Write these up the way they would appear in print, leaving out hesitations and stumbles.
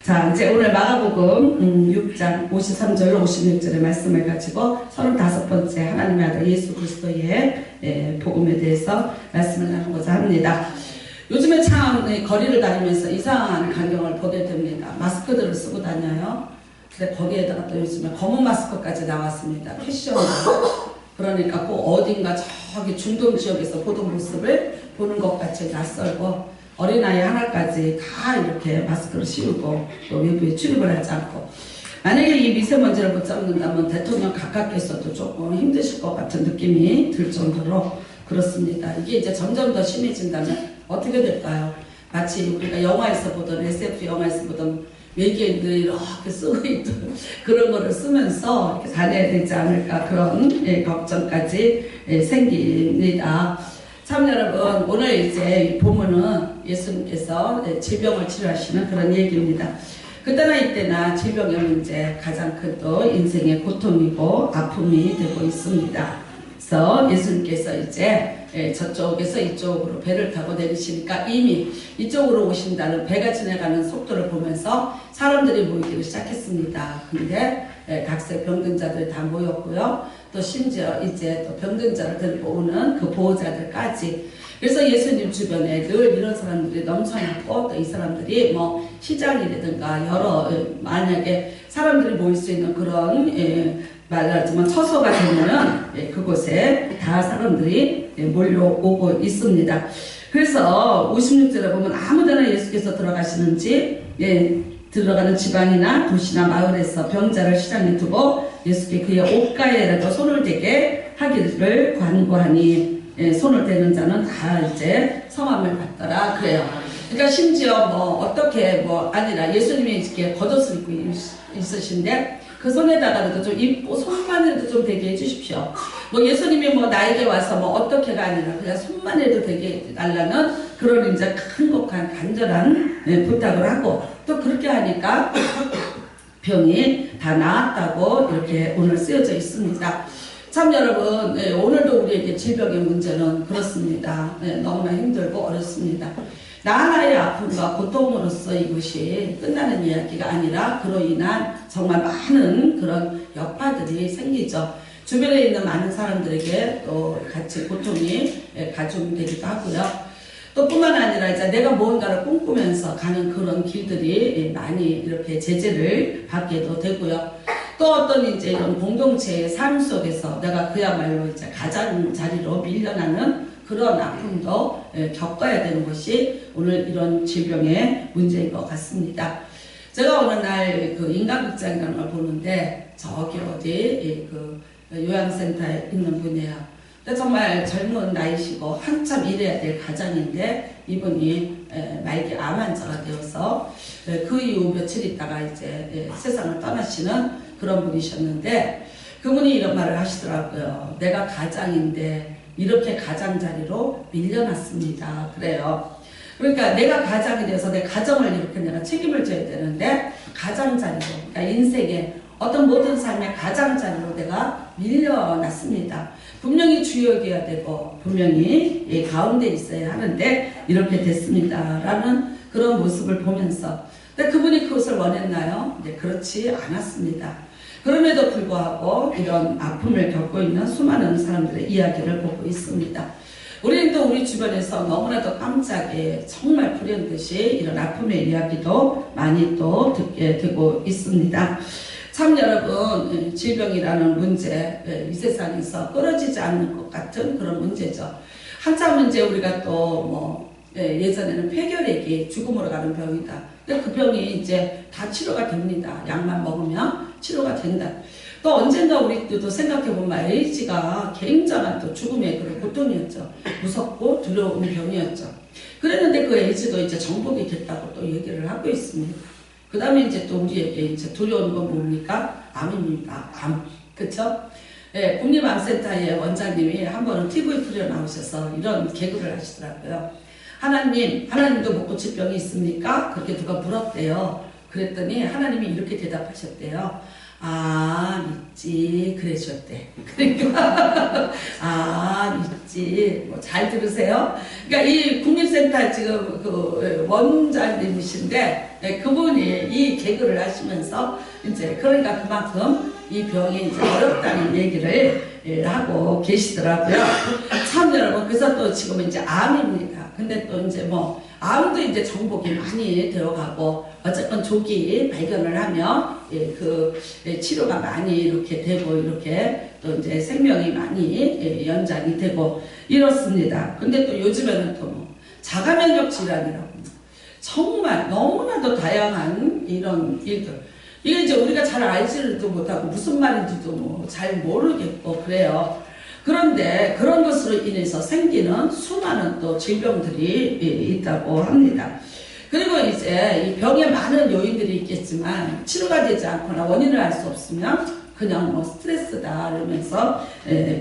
자, 이제 오늘 마가복음 6장 53절 56절의 말씀을 가지고 35번째 하나님의 아들 예수 그리스도의 복음에 대해서 말씀을 나누고자 합니다. 요즘에 참 거리를 다니면서 이상한 광경을 보게 됩니다. 마스크들을 쓰고 다녀요. 근데 거기에다가 또 요즘에 검은 마스크까지 나왔습니다. 패션으로. 그러니까 꼭 어딘가 저기 중동 지역에서 보던 모습을 보는 것 같이 낯설고, 어린아이 하나까지 다 이렇게 마스크를 씌우고 또 외부에 출입을 하지 않고, 만약에 이 미세먼지를 못 잡는다면 대통령 가깝게서도 조금 힘드실 것 같은 느낌이 들 정도로 그렇습니다. 이게 이제 점점 더 심해진다면 어떻게 될까요? 마치 우리가 영화에서 보던 SF 영화에서 보던 외계인들이 이렇게 쓰고 있던 그런 거를 쓰면서 이렇게 다녀야 되지 않을까, 그런 걱정까지 생깁니다. 참 여러분, 오늘 이제 본문은 예수님께서 질병을 치료하시는 그런 얘기입니다. 그때나 이때나 질병의 문제, 가장 큰 또 인생의 고통이고 아픔이 되고 있습니다. 그래서 예수님께서 이제 저쪽에서 이쪽으로 배를 타고 내리시니까 이미 이쪽으로 오신다는 배가 지나가는 속도를 보면서 사람들이 모이기를 시작했습니다. 근데 각색 병든 자들이 다 모였고요. 또 심지어 이제 또 병든 자를 들고 오는 그 보호자들까지. 그래서 예수님 주변에 늘 이런 사람들이 넘쳐났고, 또 이 사람들이 뭐 시장이라든가 여러 만약에 사람들이 모일 수 있는 그런 말하자면 처소가 되면 그곳에 다 사람들이 몰려오고 있습니다. 그래서 56절에 보면 아무데나 예수께서 들어가시는지 들어가는 집안이나 도시나 마을에서 병자를 시장에 두고 예수께 그의 옷가에라도 손을 대게 하기를 관고하니 손을 대는 자는 다 이제 성함을 받더라 그래요. 그러니까 심지어 뭐 어떻게 뭐 아니라 예수님이 이렇게 겉옷을 입고 있으신데 그 손에다가도 좀 입고 손만이라도 좀 되게 해주십시오. 뭐 예수님이 뭐 나에게 와서 뭐 어떻게가 아니라 그냥 손만 해도 되게 달라는 그런 이제 큰곡한 간절한 부탁을 하고, 또 그렇게 하니까 병이 다 나았다고 이렇게 오늘 쓰여져 있습니다. 참 여러분, 오늘도 우리에게 질병의 문제는 그렇습니다. 너무나 힘들고 어렵습니다. 나 하나의 아픔과 고통으로서 이것이 끝나는 이야기가 아니라 그로 인한 정말 많은 그런 여파들이 생기죠. 주변에 있는 많은 사람들에게 또 같이 고통이 가중되기도 하고요. 또 뿐만 아니라 이제 내가 무언가를 꿈꾸면서 가는 그런 길들이 많이 이렇게 제재를 받게도 되고요. 또 어떤 이제 이런 공동체의 삶 속에서 내가 그야말로 이제 가장자리로 밀려나는 그런 아픔도 겪어야 되는 것이 오늘 이런 질병의 문제인 것 같습니다. 제가 어느 날 그 인간극장이라는 걸 보는데 저기 어디 그 요양센터에 있는 분이에요. 근데 정말 젊은 나이시고 한참 일해야 될 가장인데 이분이 말기 암 환자가 되어서 그 이후 며칠 있다가 이제 세상을 떠나시는 그런 분이셨는데, 그분이 이런 말을 하시더라고요. 내가 가장인데 이렇게 가장자리로 밀려났습니다. 그래요. 그러니까 내가 가장이 되어서 내 가정을 이렇게 내가 책임을 져야 되는데 가장자리로, 그러니까 인생의 어떤 모든 삶의 가장자리로 내가 밀려났습니다. 분명히 주역이어야 되고 분명히 가운데 있어야 하는데 이렇게 됐습니다. 라는 그런 모습을 보면서, 근데 그분이 그것을 원했나요? 네, 그렇지 않았습니다. 그럼에도 불구하고 이런 아픔을 겪고 있는 수많은 사람들의 이야기를 보고 있습니다. 우리는 또 우리 주변에서 너무나도 깜짝에 정말 불현듯이 이런 아픔의 이야기도 많이 또 듣게 되고 있습니다. 참 여러분, 질병이라는 문제, 이 세상에서 끊어지지 않는 것 같은 그런 문제죠. 한참 이제 우리가 또 뭐 예전에는 폐결핵이 죽음으로 가는 병이다. 근데 그 병이 이제 다 치료가 됩니다. 약만 먹으면 치료가 된다. 또 언젠가 우리도 생각해보면 에이즈가 굉장한 또 죽음의 그런 고통이었죠. 무섭고 두려운 병이었죠. 그랬는데 그 에이즈도 이제 정복이 됐다고 또 얘기를 하고 있습니다. 그 다음에 이제 또 우리에게 이제 두려운 건 뭡니까? 암입니다. 암. 그쵸? 국립암센터의 원장님이 한 번은 TV에 출연 나오셔서 이런 개그를 하시더라고요. 하나님도 못 고칠 병이 있습니까? 그렇게 누가 물었대요. 그랬더니 하나님이 이렇게 대답하셨대요. 믿지 그러셨대. 그러니까 믿지 뭐 잘 들으세요. 그러니까 이 국립센터 지금 그 원장님이신데 그분이 이 개그를 하시면서 이제 그러니까 그만큼 이 병이 이제 어렵다는 얘기를 하고 계시더라고요. 참 여러분 그래서 또 지금은 이제 암입니다. 근데 또 이제 뭐 암도 이제 정복이 많이 되어가고 어쨌건 조기 발견을 하면 치료가 많이 이렇게 되고 이렇게 또 이제 생명이 많이 연장이 되고 이렇습니다. 근데 또 요즘에는 또 뭐 자가면역 질환이라고 정말 너무나도 다양한 이런 일들 이게 이제 우리가 잘 알지도 못하고 무슨 말인지도 뭐 잘 모르겠고 그래요. 그런데 그런 것으로 인해서 생기는 수많은 또 질병들이 있다고 합니다. 그리고 이제 이 병에 많은 요인들이 있겠지만 치료가 되지 않거나 원인을 알 수 없으면 그냥 뭐 스트레스다 이러면서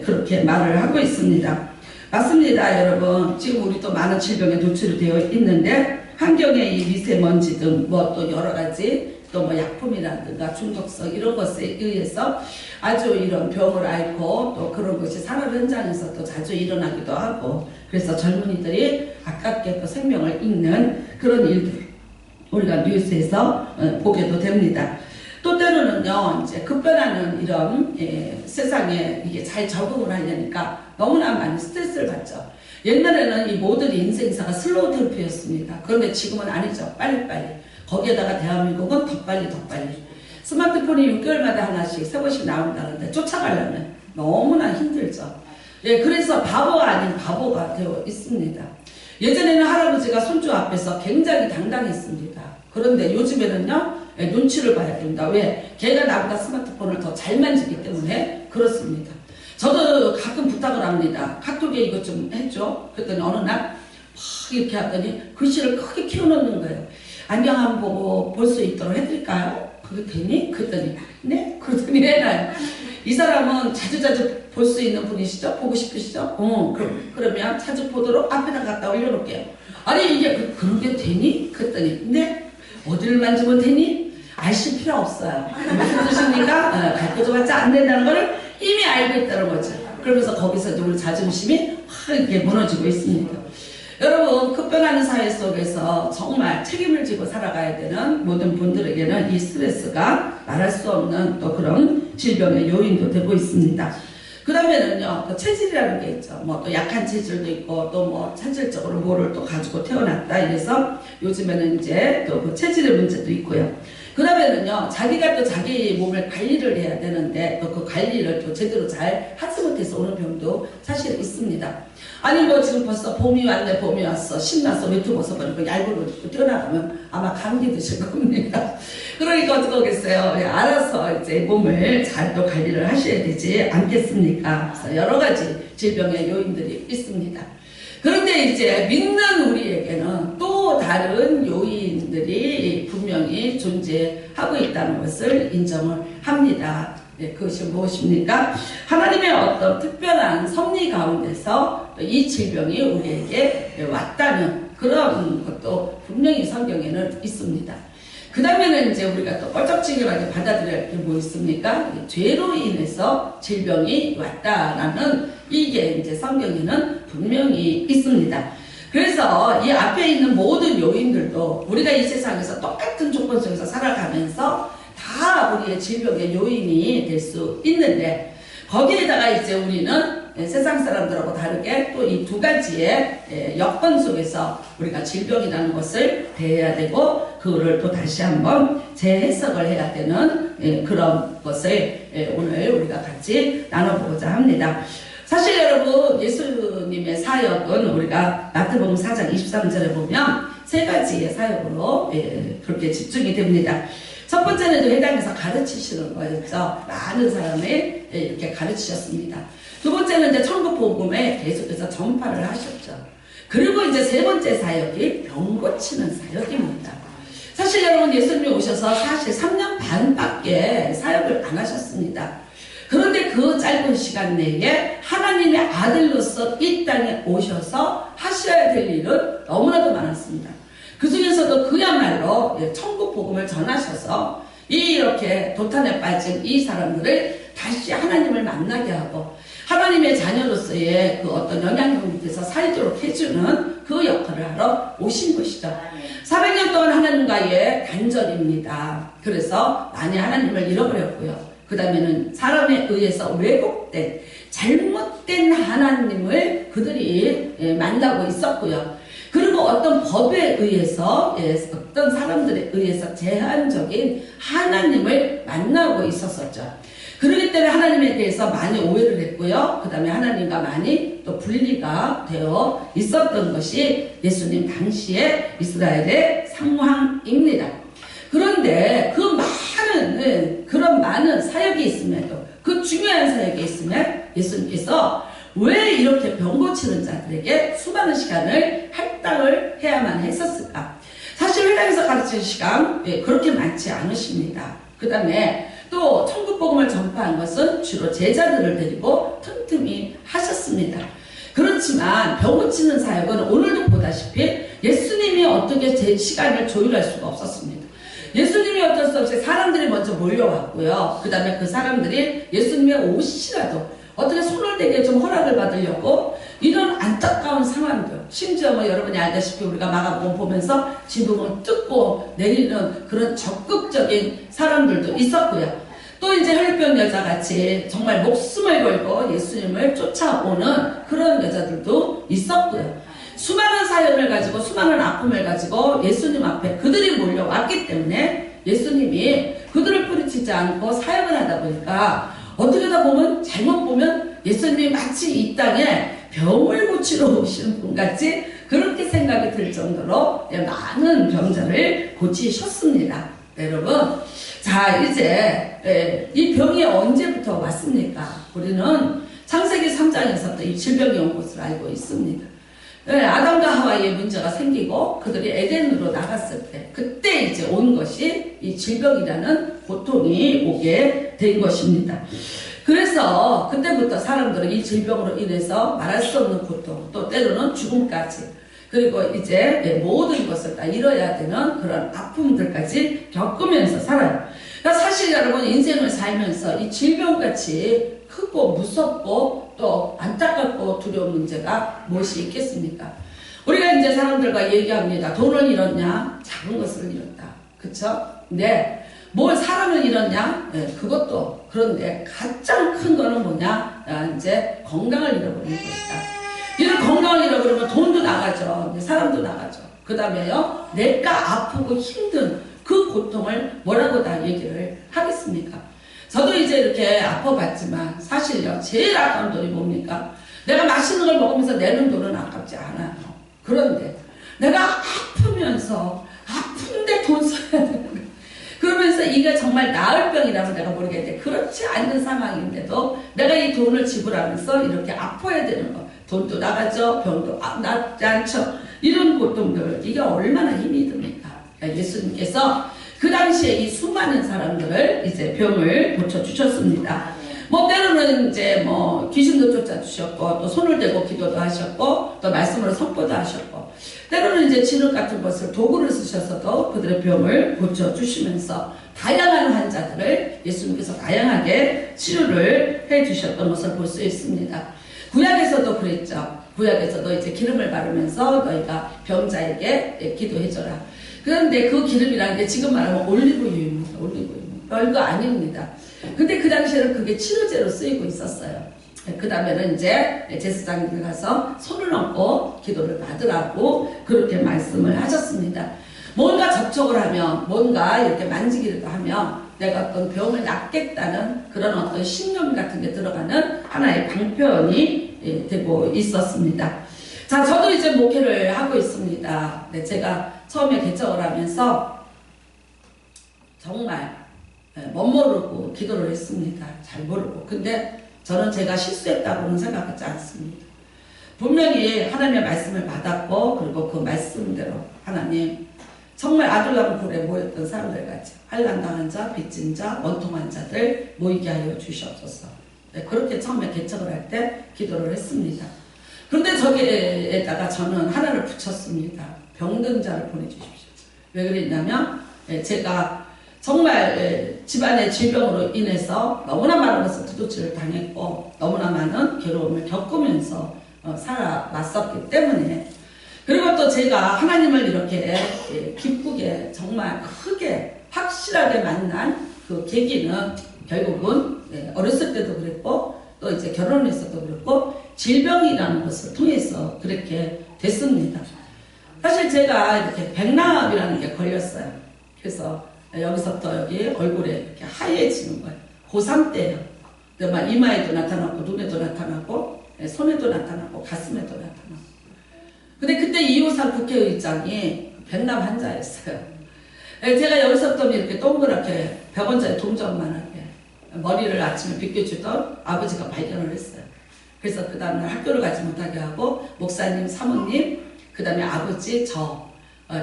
그렇게 말을 하고 있습니다. 맞습니다, 여러분. 지금 우리 또 많은 질병에 노출이 되어 있는데 환경의 이 미세먼지 등 뭐 또 여러 가지 또 뭐 약품이라든가 중독성 이런 것에 의해서 아주 이런 병을 앓고 또 그런 것이 산업 현장에서 또 자주 일어나기도 하고 그래서 젊은이들이 아깝게 또 생명을 잃는 그런 일들 우리가 뉴스에서 보게도 됩니다. 또 때로는요 이제 급변하는 이런 세상에 이게 잘 적응을 하려니까 너무나 많이 스트레스를 받죠. 옛날에는 이 모든 인생사가 슬로우 템포였습니다. 그런데 지금은 아니죠. 빨리빨리. 거기에다가 대한민국은 더 빨리 스마트폰이 6개월마다 하나씩 3번씩 나온다는데 쫓아가려면 너무나 힘들죠. 그래서 바보가 아닌 바보가 되어 있습니다. 예전에는 할아버지가 손주 앞에서 굉장히 당당했습니다. 그런데 요즘에는요 눈치를 봐야 된다. 왜? 걔가 나보다 스마트폰을 더 잘 만지기 때문에 그렇습니다. 저도 가끔 부탁을 합니다. 카톡에 이것 좀 해줘. 그랬더니 어느 날 막 이렇게 하더니 글씨를 크게 키워놓는 거예요. 안경 한번 보고 볼 수 있도록 해드릴까요? 그게 되니? 그랬더니 네? 그러더니 해놔요. 이 사람은 자주자주 볼 수 있는 분이시죠? 보고 싶으시죠? 그러면 자주 보도록 앞에다 갖다 올려놓을게요. 아니 이게 그런 게 되니? 그랬더니 네? 어디를 만지면 되니? 알실 필요 없어요. 무슨 뜻입니까? 가르쳐줘봤자 안 된다는 걸 이미 알고 있다는 거죠. 그러면서 거기서 우리 자존심이 확 이렇게 무너지고 있습니다. 여러분 급변하는 사회 속에서 정말 책임을 지고 살아가야 되는 모든 분들에게는 이 스트레스가 말할 수 없는 또 그런 질병의 요인도 되고 있습니다. 그 다음에는요 또 체질이라는 게 있죠. 뭐 또 약한 체질도 있고 또 뭐 체질적으로 뭐를 또 가지고 태어났다 이래서 요즘에는 이제 또 그 체질의 문제도 있고요. 그 다음에는요 자기가 또 자기 몸을 관리를 해야 되는데 또 그 관리를 또 제대로 잘 하지 못해서 오는 병도 사실 있습니다. 아니 뭐 지금 벌써 봄이 왔네 봄이 왔어 신나서 외투 벗어버리고 얇은 옷 입고 뛰어나가면 아마 감기 드실 겁니다. 그러니까 어떡하겠어요. 알아서 이제 몸을 잘 또 관리를 하셔야 되지 않겠습니까? 그래서 여러 가지 질병의 요인들이 있습니다. 그런데 이제 믿는 우리에게는 또 다른 요인들이 분명히 존재하고 있다는 것을 인정을 합니다. 그것이 무엇입니까? 하나님의 어떤 특별한 섭리 가운데서 이 질병이 우리에게 왔다는 그런 것도 분명히 성경에는 있습니다. 그 다음에는 이제 우리가 또 껄쩍지근하게 받아들여야 할 게 뭐 있습니까? 죄로 인해서 질병이 왔다라는 이게 이제 성경에는 분명히 있습니다. 그래서 이 앞에 있는 모든 요인들도 우리가 이 세상에서 똑같은 조건 속에서 살아가면서 다 우리의 질병의 요인이 될 수 있는데 거기에다가 이제 우리는 세상 사람들하고 다르게 또 이 두 가지의 여건 속에서 우리가 질병이라는 것을 대해야 되고 그거를 또 다시 한번 재해석을 해야 되는 그런 것을 오늘 우리가 같이 나눠보고자 합니다. 사실 여러분 예수님의 사역은 우리가 마태복음 4장 23절에 보면 세 가지의 사역으로 그렇게 집중이 됩니다. 첫 번째는 회당에서 가르치시는 거였죠. 많은 사람을 이렇게 가르치셨습니다. 두 번째는 이제 천국 복음에 계속해서 전파를 하셨죠. 그리고 이제 세 번째 사역이 병 고치는 사역입니다. 사실 여러분 예수님이 오셔서 사실 3년 반밖에 사역을 안 하셨습니다. 그런데 그 짧은 시간 내에 하나님의 아들로서 이 땅에 오셔서 하셔야 될 일은 너무나도 많았습니다. 그 중에서도 그야말로 천국 복음을 전하셔서 이렇게 도탄에 빠진 이 사람들을 다시 하나님을 만나게 하고 하나님의 자녀로서의 그 어떤 영향력 밑에서 살도록 해주는 그 역할을 하러 오신 것이죠. 400년 동안 하나님과의 단절입니다. 그래서 많이 하나님을 잃어버렸고요. 그 다음에는 사람에 의해서 왜곡된 잘못된 하나님을 그들이 만나고 있었고요. 그리고 어떤 법에 의해서 어떤 사람들에 의해서 제한적인 하나님을 만나고 있었었죠. 그렇기 때문에 하나님에 대해서 많이 오해를 했고요. 그 다음에 하나님과 많이 또 분리가 되어 있었던 것이 예수님 당시의 이스라엘의 상황입니다. 그런데 그런 많은 사역이 있음에도, 그 중요한 사역이 있음에 예수님께서 왜 이렇게 병 고치는 자들에게 수많은 시간을 할당을 해야만 했었을까? 사실 회당에서 가르치는 시간 그렇게 많지 않으십니다. 그 다음에 또 천국복음을 전파한 것은 주로 제자들을 데리고 틈틈이 하셨습니다. 그렇지만 병 고치는 사역은 오늘도 보다시피 예수님이 어떻게 제 시간을 조율할 수가 없었습니다. 예수님이 어쩔 수 없이 사람들이 먼저 몰려왔고요. 그 다음에 그 사람들이 예수님이 오시라도 어떻게 손을 대게 좀 허락을 받으려고 이런 안타까운 상황들, 심지어 뭐 여러분이 알다시피 우리가 마가복음 보면서 지붕을 뜯고 내리는 그런 적극적인 사람들도 있었고요. 또 이제 혈병 여자같이 정말 목숨을 걸고 예수님을 쫓아오는 그런 여자들도 있었고요. 수많은 사연을 가지고 수많은 아픔을 가지고 예수님 앞에 그들이 몰려왔기 때문에 예수님이 그들을 뿌리치지 않고 사역을 하다 보니까 어떻게 다 보면 잘못 보면 예수님이 마치 이 땅에 병을 고치러 오시는 분같이 그렇게 생각이 들 정도로 많은 병자를 고치셨습니다. 여러분, 자 이제 이 병이 언제부터 왔습니까? 우리는 창세기 3장에서부터 이 질병이 온 것을 알고 있습니다. 아담과 하와의 문제가 생기고 그들이 에덴으로 나갔을 때 그때 이제 온 것이 이 질병이라는 고통이 오게 된 것입니다. 그래서 그때부터 사람들은 이 질병으로 인해서 말할 수 없는 고통, 또 때로는 죽음까지, 그리고 이제 모든 것을 다 잃어야 되는 그런 아픔들까지 겪으면서 살아요. 그러니까 사실 여러분 인생을 살면서 이 질병같이 크고 무섭고 또 안타깝고 두려운 문제가 무엇이 있겠습니까? 우리가 이제 사람들과 얘기합니다. 돈을 잃었냐? 작은 것을 잃었다. 그쵸? 네. 뭘 사람을 잃었냐? 네, 그것도. 그런데 가장 큰 거는 뭐냐? 이제 건강을 잃어버리는 것이다. 이런 건강을 잃어버리면 돈도 나가죠. 사람도 나가죠. 그 다음에요. 내가 아프고 힘든 그 고통을 뭐라고 다 얘기를 하겠습니까? 저도 이제 이렇게 아파봤지만 사실요. 제일 아까운 돈이 뭡니까? 내가 맛있는 걸 먹으면서 내는 돈은 아깝지 않아요. 그런데 내가 아프면서 아픈데 돈 써야 되는 거예요. 그러면서 이게 정말 나을 병이라면 내가 모르겠는데 그렇지 않은 상황인데도 내가 이 돈을 지불하면서 이렇게 아파야 되는 거. 돈도 나가죠. 병도 낫지 않죠. 이런 고통들 이게 얼마나 힘이 듭니까? 예수님께서 그 당시에 이 수많은 사람들을 이제 병을 고쳐주셨습니다. 뭐 때로는 이제 뭐 귀신도 쫓아주셨고 또 손을 대고 기도도 하셨고 또 말씀으로 선포도 하셨고 때로는 이제 진흙 같은 것을 도구를 쓰셔서도 그들의 병을 고쳐주시면서 다양한 환자들을 예수님께서 다양하게 치료를 해주셨던 것을 볼 수 있습니다. 구약에서도 그랬죠. 구약에서도 이제 기름을 바르면서 너희가 병자에게 기도해줘라. 그런데 그 기름이라는 게 지금 말하면 올리브유입니다. 올리브유. 별거 아닙니다. 근데 그 당시에는 그게 치료제로 쓰이고 있었어요. 그 다음에는 이제 제사장님들 가서 손을 얹고 기도를 받으라고 그렇게 말씀을 하셨습니다. 뭔가 접촉을 하면, 뭔가 이렇게 만지기를 하면 내가 어떤 병을 낫겠다는 그런 어떤 신념 같은 게 들어가는 하나의 방편이 되고 있었습니다. 자, 저도 이제 목회를 하고 있습니다. 네, 제가 처음에 개척을 하면서 정말 멋모르고 기도를 했습니다. 잘 모르고. 근데 저는 제가 실수했다고는 생각하지 않습니다. 분명히 하나님의 말씀을 받았고 그리고 그 말씀대로 하나님 정말 아둘람 굴에 모였던 사람들 같이 환난당한 자, 빚진 자, 원통한 자들 모이게 하여 주시옵소서. 네, 그렇게 처음에 개척을 할 때 기도를 했습니다. 그런데 저기에다가 저는 하나를 붙였습니다. 병든 자를 보내주십시오. 왜 그랬냐면 제가 정말 집안의 질병으로 인해서 너무나 많은 것을 두드러지를 당했고 너무나 많은 괴로움을 겪으면서 살아왔었기 때문에, 그리고 또 제가 하나님을 이렇게 기쁘게 정말 크게 확실하게 만난 그 계기는 결국은 어렸을 때도 그랬고 또 이제 결혼했어도 그랬고 질병이라는 것을 통해서 그렇게 됐습니다. 사실 제가 이렇게 백남이라는 게 걸렸어요. 그래서 여기서부터 여기 얼굴에 이렇게 하얘지는 거예요. 고3 때예요. 막 이마에도 나타나고 눈에도 나타나고 손에도 나타나고 가슴에도 나타나고. 근데 그때 이호상 국회의장이 백남 환자였어요. 제가 여기서부터 이렇게 동그랗게 100원짜리 동전만하게 머리를 아침에 빗겨주던 아버지가 발견을 했어요. 그래서 그 다음날 학교를 가지 못하게 하고 목사님, 사모님, 그 다음에 아버지, 저,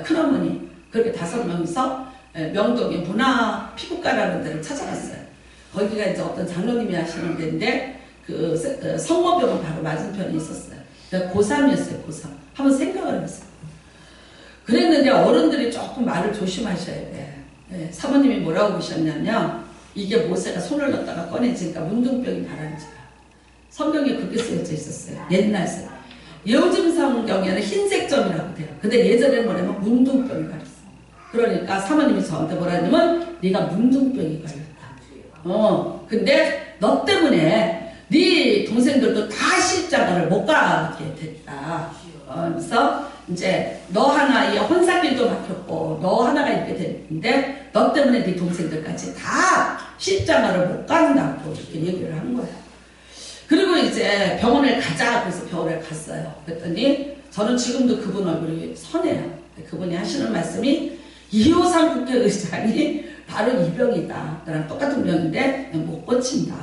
큰어머니 그렇게 5명이서 명동의 문화 피부과라는 데를 찾아갔어요. 거기가 이제 어떤 장로님이 하시는 데인데 그 성모병원 바로 맞은편에 있었어요. 고3이었어요. 고3. 한번 생각을 해봤어요. 그랬는데 어른들이 조금 말을 조심하셔야 돼. 사모님이 뭐라고 보셨냐면 이게 모세가 손을 넣다가 꺼내지니까 문둥병이 발한지라. 성경에 그렇게 쓰여져 있었어요. 옛날 서 요즘 성경에는 흰색 점이라고 돼요. 근데 예전에는 뭐냐면 문둥병이 발했어. 그러니까 사모님이 저한테 뭐라 했냐면 네가 문둥병이 걸렸다. 근데 너 때문에 네 동생들도 다 십자가를 못 가게 됐다. 그래서 이제 너 하나 이 혼사길도 막혔고 너 하나가 이렇게 됐는데 너 때문에 네 동생들까지 다 십자가를 못 간다고 이렇게 얘기를 한 거예요. 그리고 이제 병원을 가자 그래서 병원을 갔어요. 그랬더니 저는 지금도 그분 얼굴이 선해요. 그분이 하시는 말씀이 이호상 국회의장이 바로 이 병이다. 나랑 똑같은 병인데 못 고친다.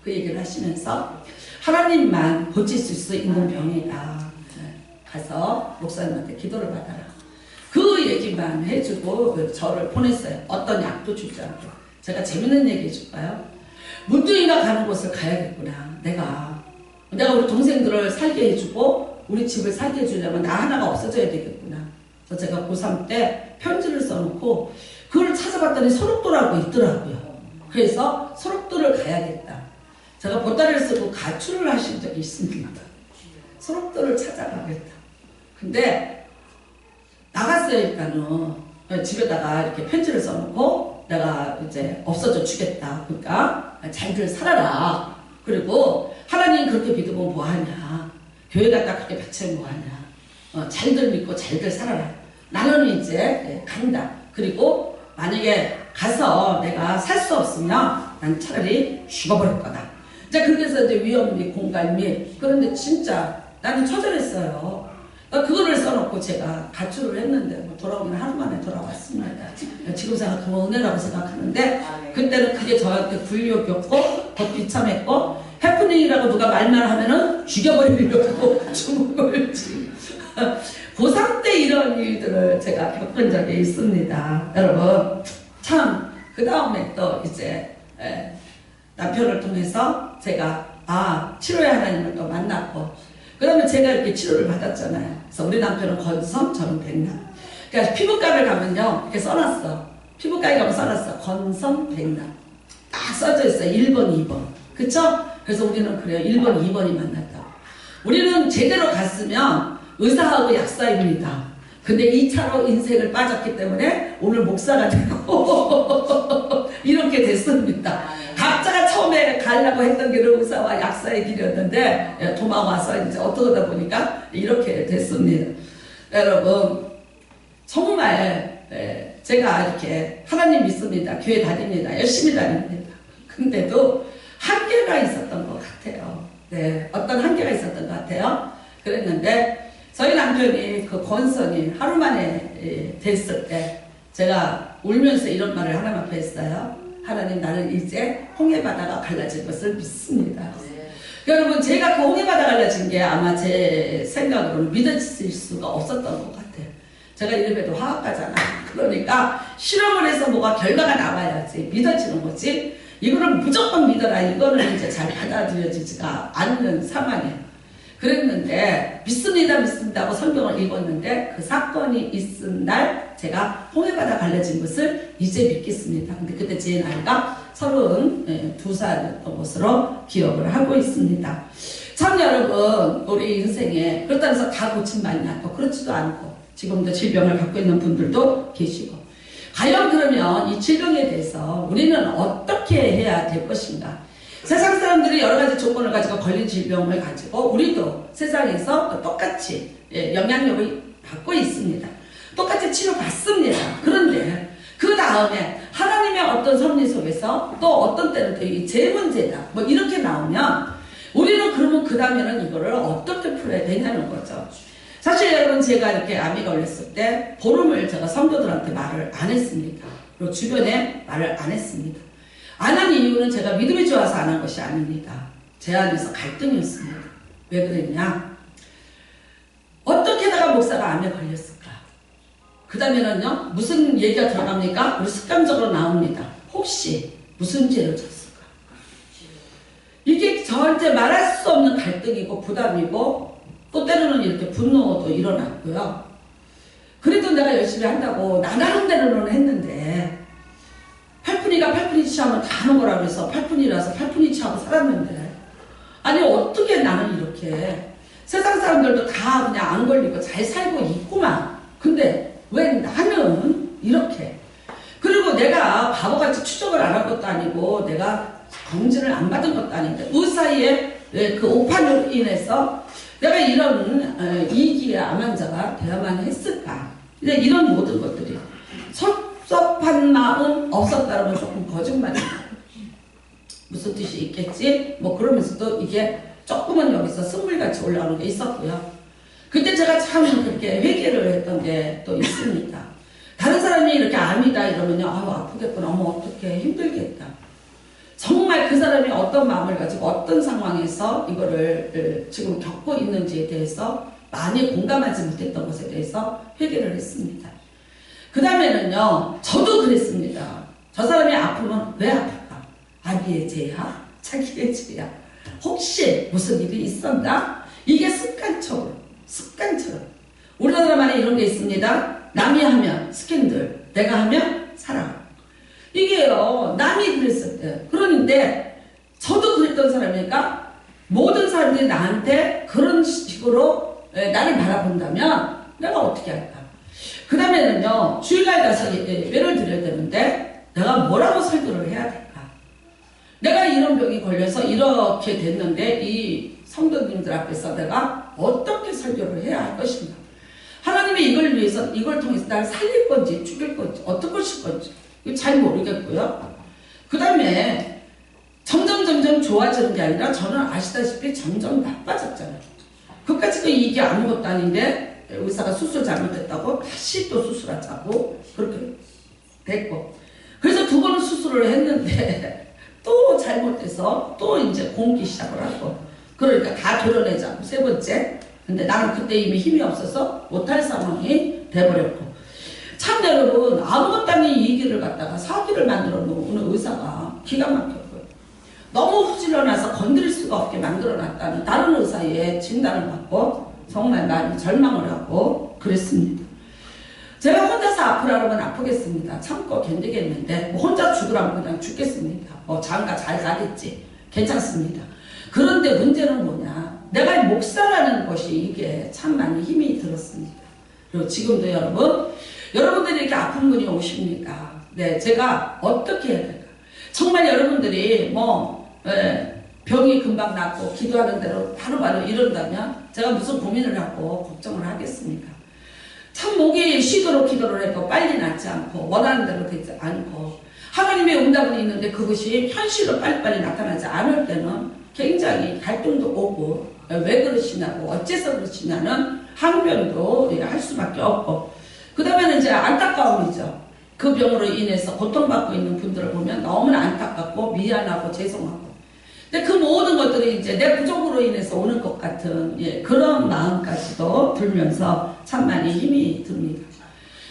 그 얘기를 하시면서 하나님만 고칠 수 있는 병이다. 가서 목사님한테 기도를 받아라. 그 얘기만 해주고 저를 보냈어요. 어떤 약도 주지 않고. 제가 재밌는 얘기 해줄까요? 문둥이가 가는 곳을 가야겠구나. 내가 우리 동생들을 살게 해주고 우리 집을 살게 해주려면 나 하나가 없어져야 되겠구나. 그래서 제가 고3 때 편지를 써놓고 그걸 찾아봤더니 소록도라고 있더라고요. 그래서 소록도를 가야겠다. 제가 보따리를 쓰고 가출을 하신 적이 있습니다. 소록도를 찾아가겠다. 근데 나갔어요. 일단은 집에다가 이렇게 편지를 써놓고 내가 이제 없어져 주겠다. 그러니까 잘들 살아라. 그리고 하나님 그렇게 믿으면 뭐하냐. 교회 갔다 그렇게 바치면 뭐하냐. 잘들 믿고 잘들 살아라. 나는 이제 간다. 그리고 만약에 가서 내가 살 수 없으면 난 차라리 죽어버릴 거다. 자, 그렇게 해서 이제 위험 및 공갈 및 그런데 진짜 나는 처절했어요. 그거를 써놓고 제가 가출을 했는데 뭐 돌아오긴 하루 만에 돌아왔습니다. 지금 생각하면 은혜라고 생각하는데 그때는 그게 저한테 굴욕이었고 더 비참했고 해프닝이라고 누가 말만 하면은 죽여버리려고 죽을지. 고3 때 이런 일들을 제가 겪은 적이 있습니다. 여러분 참 그 다음에 또 이제 남편을 통해서 제가 치료의 하나님을 또 만났고 그러면 제가 이렇게 치료를 받았잖아요. 그래서 우리 남편은 건성, 저는 백남. 그러니까 피부과를 가면요 이렇게 써놨어. 피부과에 가면 써놨어. 건성, 백남. 딱 써져 있어요. 1번, 2번. 그쵸? 그래서 우리는 그래요. 1번, 2번이 만났다고. 우리는 제대로 갔으면 의사하고 약사입니다. 근데 2차로 인생을 빠졌기 때문에 오늘 목사가 되고 이렇게 됐습니다. 각자가 처음에 가려고 했던 길은 의사와 약사의 길이었는데 도망와서 이제 어떠다 보니까 이렇게 됐습니다. 여러분 정말 제가 이렇게 하나님 믿습니다. 교회 다닙니다. 열심히 다닙니다. 근데도 한계가 있었던 것 같아요. 네, 어떤 한계가 있었던 것 같아요. 그랬는데 저희 남편이 그 권선이 하루 만에 됐을 때 제가 울면서 이런 말을 하나님 앞에 했어요. 하나님 나는 이제 홍해바다가 갈라질 것을 믿습니다. 여러분 제가 그 홍해바다 갈라진 게 아마 제 생각으로는 믿어질 수가 없었던 것 같아요. 제가 이래봬도 화학가잖아. 그러니까 실험을 해서 뭐가 결과가 나와야지 믿어지는 거지. 이거를 무조건 믿어라. 이거는 이제 잘 받아들여지지가 않는 상황이에요. 그랬는데 믿습니다 하고 성경을 읽었는데 그 사건이 있은 날 제가 홍해바다 갈라진 것을 이제 믿겠습니다. 근데 그때 제 나이가 32살이었던 것으로 기억을 하고 있습니다. 참 여러분, 우리 인생에 그렇다고 해서 다 고침 많이 났고 그렇지도 않고 지금도 질병을 갖고 있는 분들도 계시고, 과연 그러면 이 질병에 대해서 우리는 어떻게 해야 될 것인가? 세상 사람들이 여러 가지 조건을 가지고 걸린 질병을 가지고 우리도 세상에서 똑같이 영향력을 받고 있습니다. 똑같이 치료받습니다. 그런데 그 다음에 하나님의 어떤 섭리 속에서 또 어떤 때는 또 이 제 문제다 뭐 이렇게 나오면 우리는 그러면 그 다음에는 이거를 어떻게 풀어야 되냐는 거죠. 사실 여러분, 제가 이렇게 암이 걸렸을 때 보름을 제가 성도들한테 말을 안 했습니다. 그리고 주변에 말을 안 했습니다. 안 한 이유는 제가 믿음이 좋아서 안 한 것이 아닙니다. 제 안에서 갈등이었습니다. 왜 그랬냐? 어떻게 내가 목사가 암에 걸렸을까? 그 다음에는요, 무슨 얘기가 들어갑니까? 우리 습관적으로 나옵니다. 혹시 무슨 죄를 졌을까? 이게 저한테 말할 수 없는 갈등이고 부담이고, 또 때로는 이렇게 분노도 일어났고요. 그래도 내가 열심히 한다고 나가는 대로는 했는데, 팔푼이가 팔푼이 취하면 다 하는 거라고 해서 팔푼이라서 팔푼이 취하고 살았는데, 아니 어떻게 나는 이렇게 세상 사람들도 다 그냥 안 걸리고 잘 살고 있구만. 근데 왜 나는 이렇게? 그리고 내가 바보같이 추적을 안 한 것도 아니고 내가 검진을 안 받은 것도 아닌데 그 사이에 그 오판으로 인해서 내가 이런 이기의 암 환자가 되어야만 했을까? 근데 이런 모든 것들이 섭섭한 마음 없었다면 조금 거짓말입니다. 무슨 뜻이 있겠지? 뭐 그러면서도 이게 조금은 여기서 쓴물같이 올라오는 게 있었고요. 그때 제가 참 그렇게 회개를 했던 게 또 있습니다. 다른 사람이 이렇게 암이다 이러면요, 아유 아프겠구나, 어머 어떡해, 힘들겠다. 정말 그 사람이 어떤 마음을 가지고 어떤 상황에서 이거를 지금 겪고 있는지에 대해서 많이 공감하지 못했던 것에 대해서 회개를 했습니다. 그 다음에는요, 저도 그랬습니다. 저 사람이 아프면 왜 아플까? 아비의 죄야? 자기의 죄야? 혹시 무슨 일이 있었나? 이게 습관처럼. 우리나라 말에 이런 게 있습니다. 남이 하면 스캔들, 내가 하면 사랑. 이게요, 남이 그랬을 때. 그런데 저도 그랬던 사람이니까 모든 사람들이 나한테 그런 식으로 나를 바라본다면 내가 어떻게 할까? 그 다음에는요, 주일날 가서 예배를 드려야 되는데 내가 뭐라고 설교를 해야 될까? 내가 이런 병이 걸려서 이렇게 됐는데 이 성도님들 앞에서 내가 어떻게 설교를 해야 할 것인가? 하나님이 이걸 위해서, 이걸 통해서 나를 살릴 건지 죽일 건지 어떻게 하실 건지 잘 모르겠고요. 그 다음에 점점 좋아지는 게 아니라 저는 아시다시피 점점 나빠졌잖아요. 그까짓 이게 아무것도 아닌데 의사가 수술 잘못했다고 다시 또 수술하자고 그렇게 됐고, 그래서 2번은 수술을 했는데 또 잘못해서 또 이제 곰기 시작을 하고, 그러니까 다 도려내자고 3번째. 근데 나는 그때 이미 힘이 없어서 못할 상황이 돼버렸고, 참 여러분, 아무것도 아닌 이 길을 갖다가 사기를 만들어 놓은 의사가 기가 막혔고요. 너무 후질러나서 건드릴 수가 없게 만들어 놨다는 다른 의사의 진단을 받고 정말 많이 절망을 하고 그랬습니다. 제가 혼자서 아프라 그러면 아프겠습니다. 참고 견디겠는데 뭐 혼자 죽으라면 그냥 죽겠습니다. 뭐 장가 잘 가겠지. 괜찮습니다. 그런데 문제는 뭐냐, 내가 목사라는 것이 이게 참 많이 힘이 들었습니다. 그리고 지금도 여러분들이 이렇게 아픈 분이 오십니까? 네, 제가 어떻게 해야 될까? 정말 여러분들이 병이 금방 낫고 기도하는 대로 바로바로 이런다면 제가 무슨 고민을 하고 걱정을 하겠습니까? 참 목이 쉬도록 기도를 해도 빨리 낫지 않고 원하는 대로 되지 않고 하나님의 응답은 있는데 그것이 현실로 빨리빨리 나타나지 않을 때는 굉장히 갈등도 오고 왜 그러시냐고 어째서 그러시냐는 항변도 할 수밖에 없고, 그 다음에는 이제 안타까움이죠. 그 병으로 인해서 고통받고 있는 분들을 보면 너무나 안타깝고 미안하고 죄송하고, 근데 그 모든 것들이 이제 내 부족으로 인해서 오는 것 같은 그런 마음까지도 들면서 참 많이 힘이 듭니다.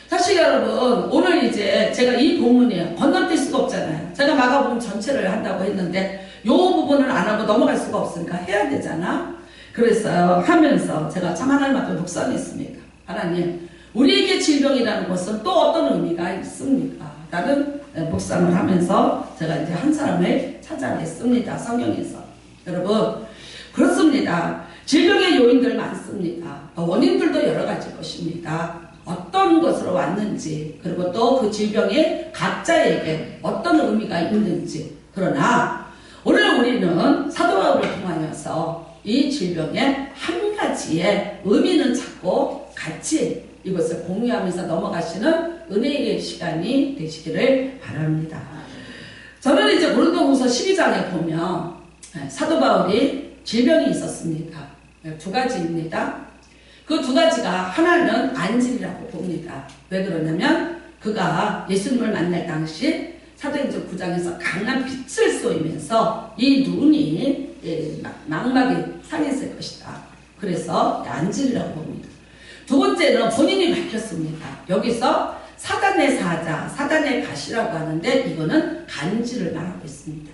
사실 여러분, 오늘 이제 제가 이 본문이에요. 건너뛸 수가 없잖아요. 제가 마가복음 전체를 한다고 했는데 요 부분을 안 하고 넘어갈 수가 없으니까 해야 되잖아. 그래서 하면서 제가 참 하나님 앞에 묵상했습니다. 하나님, 우리에게 질병이라는 것은 또 어떤 의미가 있습니까? 라는 묵상을 하면서 제가 이제 한 사람을 찾아냈습니다. 성경에서. 여러분, 그렇습니다. 질병의 요인들 많습니다. 원인들도 여러 가지 것입니다. 어떤 것으로 왔는지, 그리고 또 그 질병이 각자에게 어떤 의미가 있는지. 그러나 오늘 우리는 사도 바울을 통하여서 이 질병의 한 가지의 의미는 찾고 같이 이것을 공유하면서 넘어가시는 은혜의 시간이 되시기를 바랍니다. 저는 이제 고린도후서 12장에 보면 사도 바울이 질병이 있었습니다. 두 가지입니다. 그 두 가지가 하나는 안질이라고 봅니다. 왜 그러냐면 그가 예수님을 만날 당시 사도행전 9장에서 강한 빛을 쏘이면서 이 눈이 망막이 상했을 것이다. 그래서 안질이라고 봅니다. 두 번째는 본인이 밝혔습니다. 여기서 사단의 사자, 사단의 가시라고 하는데 이거는 간질을 말하고 있습니다.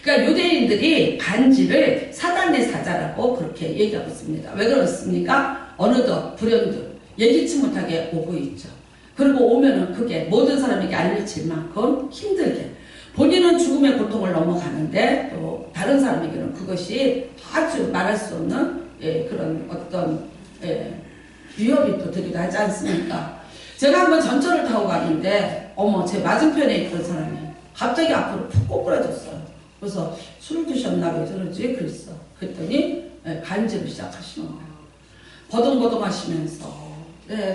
그러니까 유대인들이 간질을 사단의 사자라고 그렇게 얘기하고 있습니다. 왜 그렇습니까? 어느덧 불현듯 예기치 못하게 오고 있죠. 그리고 오면은 그게 모든 사람에게 알려질 만큼 힘들게 본인은 죽음의 고통을 넘어가는데 또 다른 사람에게는 그것이 아주 말할 수 없는 그런 어떤 위협이 또 되기도 하지 않습니까? 제가 한번 전철을 타고 가는데 어머 제 맞은편에 있던 사람이 갑자기 앞으로 푹 꼬꾸라졌어요. 그래서 술을 드셨나 왜 저러지? 그랬어. 그랬더니 간질을 시작하시는 거예요. 버둥버둥 하시면서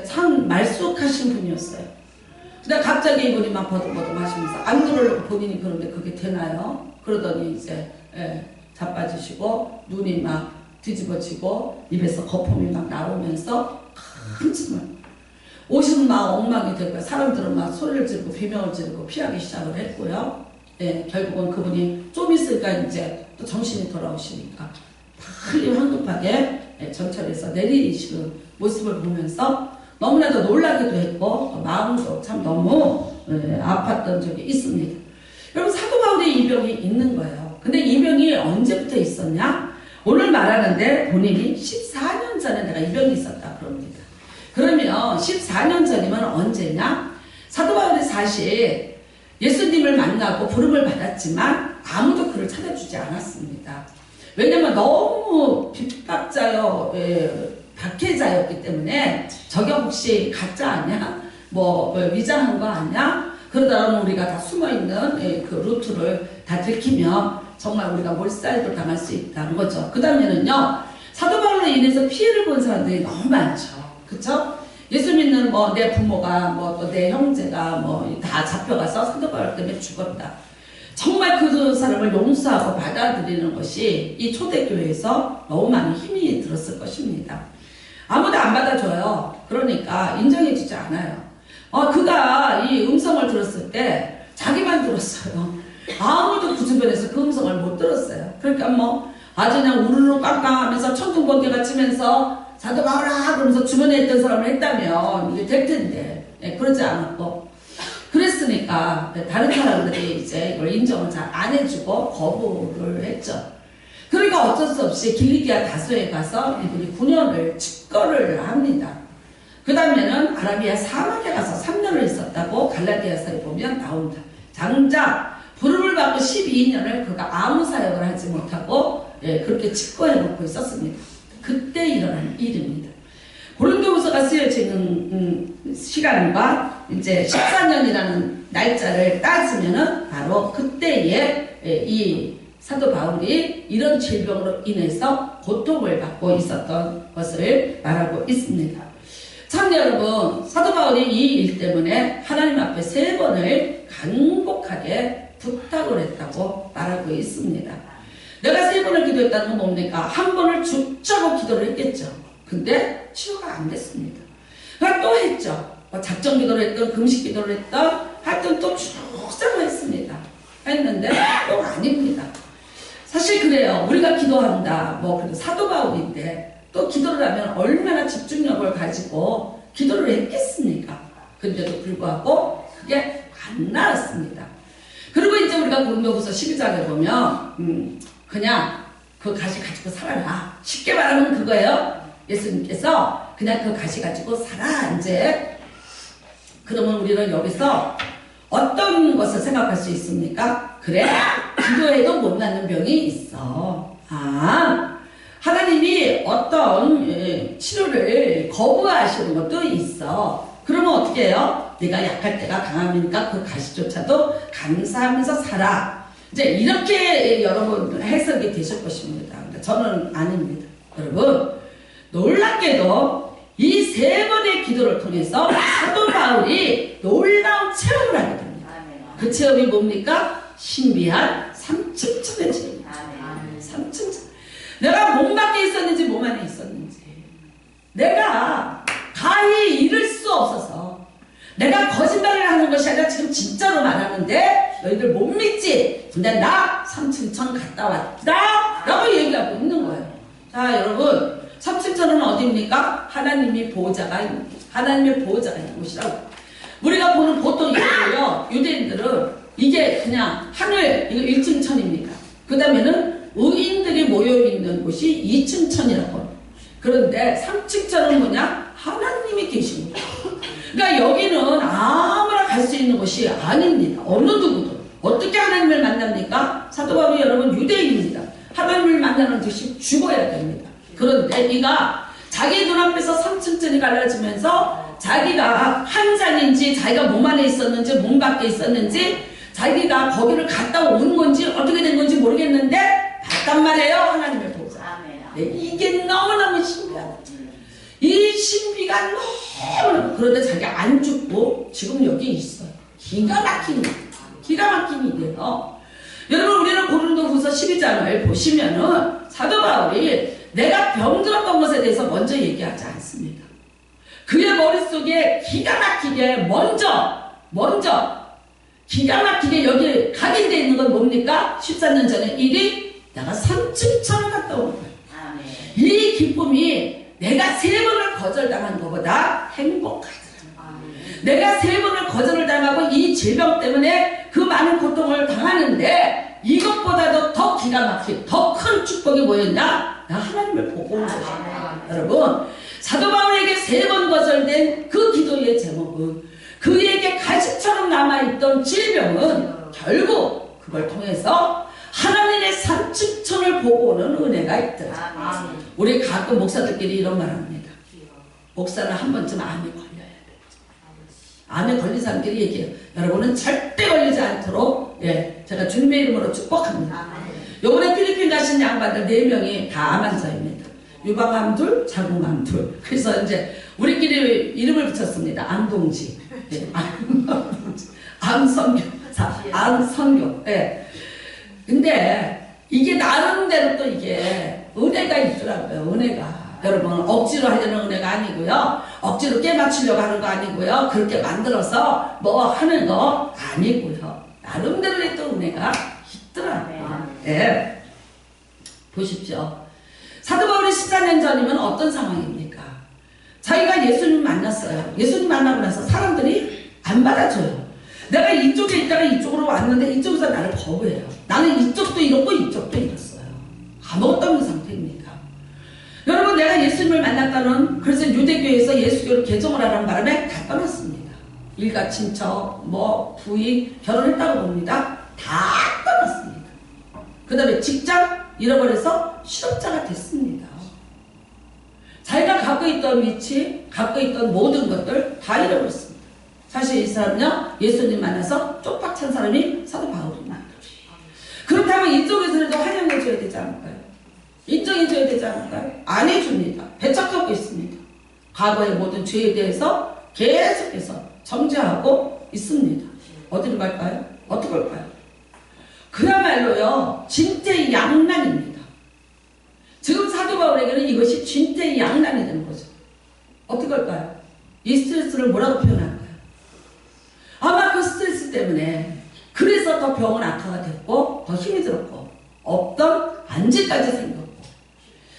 참 말쑥하신 분이었어요. 근데 갑자기 이분이 막 버둥버둥 하시면서 안 그러려고 본인이 그런데 그게 되나요? 그러더니 이제 자빠지시고 눈이 막 뒤집어지고 입에서 거품이 막 나오면서 한숨을 오신 막 엉망이 되고 사람들은 막 소리를 지르고 비명을 지르고 피하기 시작을 했고요. 결국은 그분이 좀 있으니까 이제 또 정신이 돌아오시니까 빨리 황급하게 전철에서 내리시는 모습을 보면서 너무나도 놀라기도 했고 마음도 참 너무 아팠던 적이 있습니다. 여러분 사도 바울의 이 병이 있는 거예요. 근데 이 병이 언제부터 있었냐? 오늘 말하는데 본인이 14년 전에 내가 이 병이 있었다 그럽니다. 그러면 14년 전이면 언제냐? 사도 바울이 사실 예수님을 만나고 부름을 받았지만 아무도 그를 찾아주지 않았습니다. 왜냐면 너무 핍박자요, 박해자였기 때문에 저게 혹시 가짜 아니야? 뭐 위장한 거 아니야? 그러다 보면 우리가 다 숨어있는 그 루트를 다 들키면 정말 우리가 몰살도 당할 수 있다는 거죠. 그 다음에는요, 사도 바울로 인해서 피해를 본 사람들이 너무 많죠. 그쵸? 예수 믿는 뭐 내 부모가 뭐 또 내 형제가 뭐 다 잡혀가서 사도 바울 때문에 죽었다. 정말 그 사람을 용서하고 받아들이는 것이 이 초대교회에서 너무 많은 힘이 들었을 것입니다. 아무도 안 받아줘요. 그러니까 인정해주지 않아요. 그가 이 음성을 들었을 때 자기만 들었어요. 아무도 그 주변에서 그 음성을 못 들었어요. 그러니까 뭐 아주 그냥 우르르 깡깡하면서 천둥번개가 치면서 사도 바울아 그러면서 주변에 있던 사람을 했다면 이게 될 텐데 그러지 않았고 그랬으니까 다른 사람들이 이제 이걸 인정을 잘 안 해주고 거부를 했죠. 그러니까 어쩔 수 없이 길리기아 다소에 가서 이분이 9년을 집거를 합니다. 그 다음에는 아라비아 사막에 가서 3년을 있었다고 갈라디아서에 보면 나온다. 장작 부름을 받고 12년을 그가 아무 사역을 하지 못하고 그렇게 집거해놓고 있었습니다. 그때 일어난 일입니다. 고린도후서가 쓰여지는 시간과 이제 14년이라는 날짜를 따지면은 바로 그때에 이 사도 바울이 이런 질병으로 인해서 고통을 받고 있었던 것을 말하고 있습니다. 참 여러분, 사도 바울이 이 일 때문에 하나님 앞에 3번을 간곡하게 부탁을 했다고 말하고 있습니다. 내가 3번을 기도했다는 건 뭡니까? 한 번을 죽자고 기도를 했겠죠. 근데 치료가 안 됐습니다. 그러니까 또 했죠. 작정 기도를 했던, 금식 기도를 했던, 하여튼 또 죽자고 했습니다. 했는데 또 아닙니다. 사실 그래요. 우리가 기도한다. 그래도 사도 바울인데 또 기도를 하면 얼마나 집중력을 가지고 기도를 했겠습니까? 근데도 불구하고 그게 안 나았습니다. 그리고 이제 우리가 고린도후서 12장에 보면 그냥 그 가시 가지고 살아라. 쉽게 말하면 그거예요. 예수님께서 그냥 그 가시 가지고 살아 이제. 그러면 우리는 여기서 어떤 것을 생각할 수 있습니까? 그래, 기도해도 못 낫는 병이 있어. 하나님이 어떤 치료를 거부하시는 것도 있어. 그러면 어떻게 해요? 내가 약할 때가 강함이니까 그 가시조차도 감사하면서 살아. 이제 이렇게 여러분 해석이 되실 것입니다. 저는 아닙니다. 여러분, 놀랍게도 이 세 번의 기도를 통해서 사도 바울이 놀라운 체험을 하게 됩니다. 그 체험이 뭡니까? 신비한 삼층천의 체험입니다. 삼층천. 내가 몸 밖에 있었는지 몸 안에 있었는지, 내가 가히 잃을 수 없어서, 내가 거짓말을 하는 것이 아니라 지금 진짜로 말하는데 너희들 못 믿지? 근데 나 삼층천 갔다 왔다 라고 얘기하고 있는 거예요. 자, 여러분, 삼층천은 어디입니까? 하나님의 보호자가 있는, 하나님의 보호자가 있는 곳이라고. 우리가 보는 보통 이거요, 유대인들은 이게 그냥 하늘, 이거 1층 천입니다. 그 다음에는 의인들이 모여있는 곳이 2층 천이라고. 그런데 3층 천은 뭐냐? 하나님이 계신 곳. 그러니까 여기는 아무나 갈 수 있는 곳이 아닙니다. 어느 누구도. 어떻게 하나님을 만납니까? 사도 바울이 여러분 유대인입니다. 하나님을 만나는 듯이 죽어야 됩니다. 그런데 이가 자기 눈앞에서 3층 천이 갈라지면서 자기가 한장인지, 자기가 몸 안에 있었는지, 몸 밖에 있었는지, 자기가 거기를 갔다 온 건지 어떻게 된 건지 모르겠는데 봤단 말이에요. 하나님의 보호자. 네, 이게 너무너무 신비하다. 이 신비가 너무, 그런데 자기가 안 죽고 지금 여기 있어요. 기가 막힌 일이에요. 여러분, 우리는 고린도후서 12장을 보시면은 사도 바울이 내가 병들었던 것에 대해서 먼저 얘기하지 않습니다. 그의 머릿속에 기가 막히게 먼저 기가 막히게 여기 각인되어 있는 건 뭡니까? 14년 전에 일이 내가 3층 천을 갔다 온 거예요. 이 기쁨이 내가 3번을 거절당한 것보다 행복하더라. 내가 3번을 거절을 당하고 이 질병 때문에 그 많은 고통을 당하는데 이것보다도 더 기가 막힌, 더 큰 축복이 뭐였냐? 나 하나님을 보고 온 것이다. 여러분, 사도 바울에게 3번 거절된 그 기도의 제목은, 그에게 가시처럼 남아있던 질병은 결국 그걸 통해서 하나님의 삼층천을 보고 오는 은혜가 있더라. 우리 가끔 목사들끼리 이런 말 합니다. 목사는 한 번쯤 암에 걸려야 돼. 암에 걸린 사람끼리 얘기해요. 여러분은 절대 걸리지 않도록, 제가 주님의 이름으로 축복합니다. 요번에 필리핀 가신 양반들 4명이 다 암환자입니다. 유방암 둘, 자궁암 둘. 그래서 이제 우리끼리 이름을 붙였습니다. 암동지. 암선교. 근데 이게 나름대로 또 이게 은혜가 있더라고요. 은혜가. 여러분, 억지로 하려는 은혜가 아니고요. 억지로 깨맞추려고 하는 거 아니고요. 그렇게 만들어서 뭐 하는 거 아니고요. 나름대로의 또 은혜가 있더라고요. 보십시오. 사도 바울이 14년 전이면 어떤 상황입니까? 자기가 예수님 만났어요. 예수님 만나고 나서 사람들이 안 받아줘요. 내가 이쪽에 있다가 이쪽으로 왔는데 이쪽에서 나를 거부해요. 나는 이쪽도 이렇고 이쪽도 이랬어요. 아무것도 없는 상태입니다. 여러분, 내가 예수님을 만났다는, 그래서 유대교에서 예수교를 개종을 하라는 바람에 다 떠났습니다. 일가 친척, 부인, 결혼했다고 봅니다. 다 떠났습니다. 그 다음에 직장 잃어버려서 실업자가 됐습니다. 자기가 갖고 있던 위치, 갖고 있던 모든 것들 다 잃어버렸습니다. 사실 이 사람은요, 예수님 만나서 쪽박 찬 사람이 사도 바울입니다. 그렇다면 이쪽에서도 환영해줘야 되지 않을까요? 인정해줘야 되지 않을까요? 안 해줍니다. 배척하고 있습니다. 과거의 모든 죄에 대해서 계속해서 정죄하고 있습니다. 어디로 갈까요? 어떻게 할까요? 그야말로요, 진퇴양난입니다. 지금 사도 바울에게는 이것이 진퇴양난이 되는 거죠. 어떻게 할까요? 이 스트레스를 뭐라고 표현할까요? 아마 그 스트레스 때문에 그래서 더 병은 악화가 됐고 더 힘이 들었고 없던 안지까지 생겼고,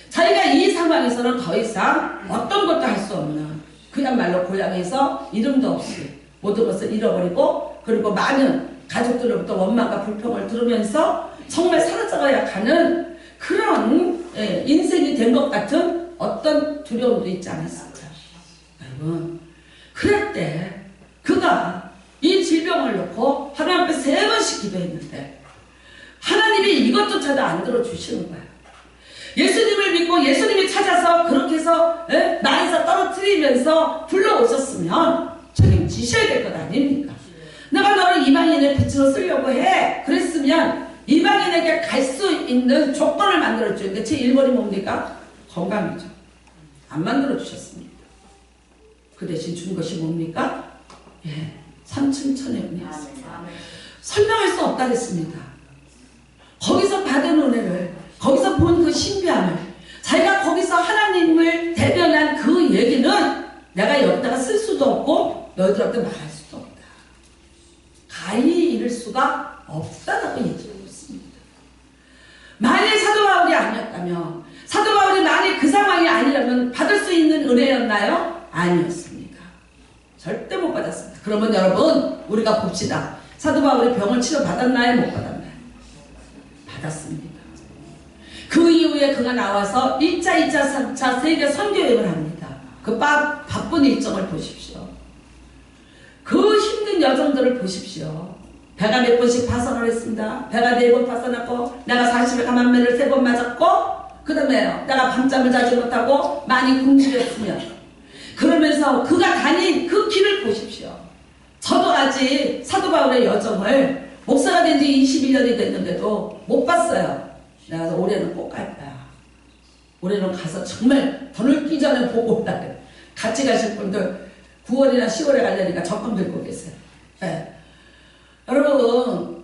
자기가 이 상황에서는 더 이상 어떤 것도 할 수 없는, 그야말로 고향에서 이름도 없이 모든 것을 잃어버리고, 그리고 많은 가족들로부터 원망과 불평을 들으면서 정말 사라져가야 하는 그런 인생이 된 것 같은 어떤 두려움도 있지 않았을까. 여러분, 그럴 때 그가 이 질병을 놓고 하나님 앞에 3번씩 기도했는데 하나님이 이것조차도 안 들어주시는 거야. 예수님을 믿고 예수님이 찾아서 그렇게 해서 나에서 떨어뜨리면서 불러오셨으면 책임지셔야 될 것 아닙니까? 내가 너를 이방인의 빛으로 쓰려고 해. 그랬으면 이방인에게 갈 수 있는 조건을 만들어주는데 제 1번이 뭡니까? 건강이죠. 안 만들어주셨습니다. 그 대신 준 것이 뭡니까? 예, 삼층천의 은혜였습니다. 설명할 수 없다 그랬습니다. 거기서 받은 은혜를, 거기서 본 그 신비함을, 자기가 거기서 하나님을 대변한 그 얘기는 내가 여기다가 쓸 수도 없고 너희들한테 말할 수도 없다. 가히 이룰 수가 없다라고 얘기하고 있습니다. 만일 사도 바울이 아니었다면, 사도 바울이 만일 그 상황이 아니라면 받을 수 있는 은혜였나요? 아니었습니다. 절대 못 받았습니다. 그러면 여러분, 우리가 봅시다. 사도 바울이 병을 치료받았나요? 못 받았나요? 받았습니다. 그 이후에 그가 나와서 1차, 2차, 3차 세계 선교여행을 합니다. 그 바쁜 일정을 보십시오. 그 힘든 여정들을 보십시오. 배가 몇 번씩 파선을 했습니다. 배가 4번 파선했고, 내가 40에 감한매를 3번 맞았고, 그 다음에 내가 밤잠을 자지 못하고 많이 굶주렸으며, 그러면서 그가 다닌 그 길을 보십시오. 저도 아직 사도 바울의 여정을 목사가 된 지 21년이 됐는데도 못 봤어요. 내가 올해는 꼭 갈 거야. 올해는 가서 정말 더 늙기 전에 보고 올라 그래. 같이 가실 분들 9월이나 10월에 가려니까 적금 들고 계세요. 네. 여러분,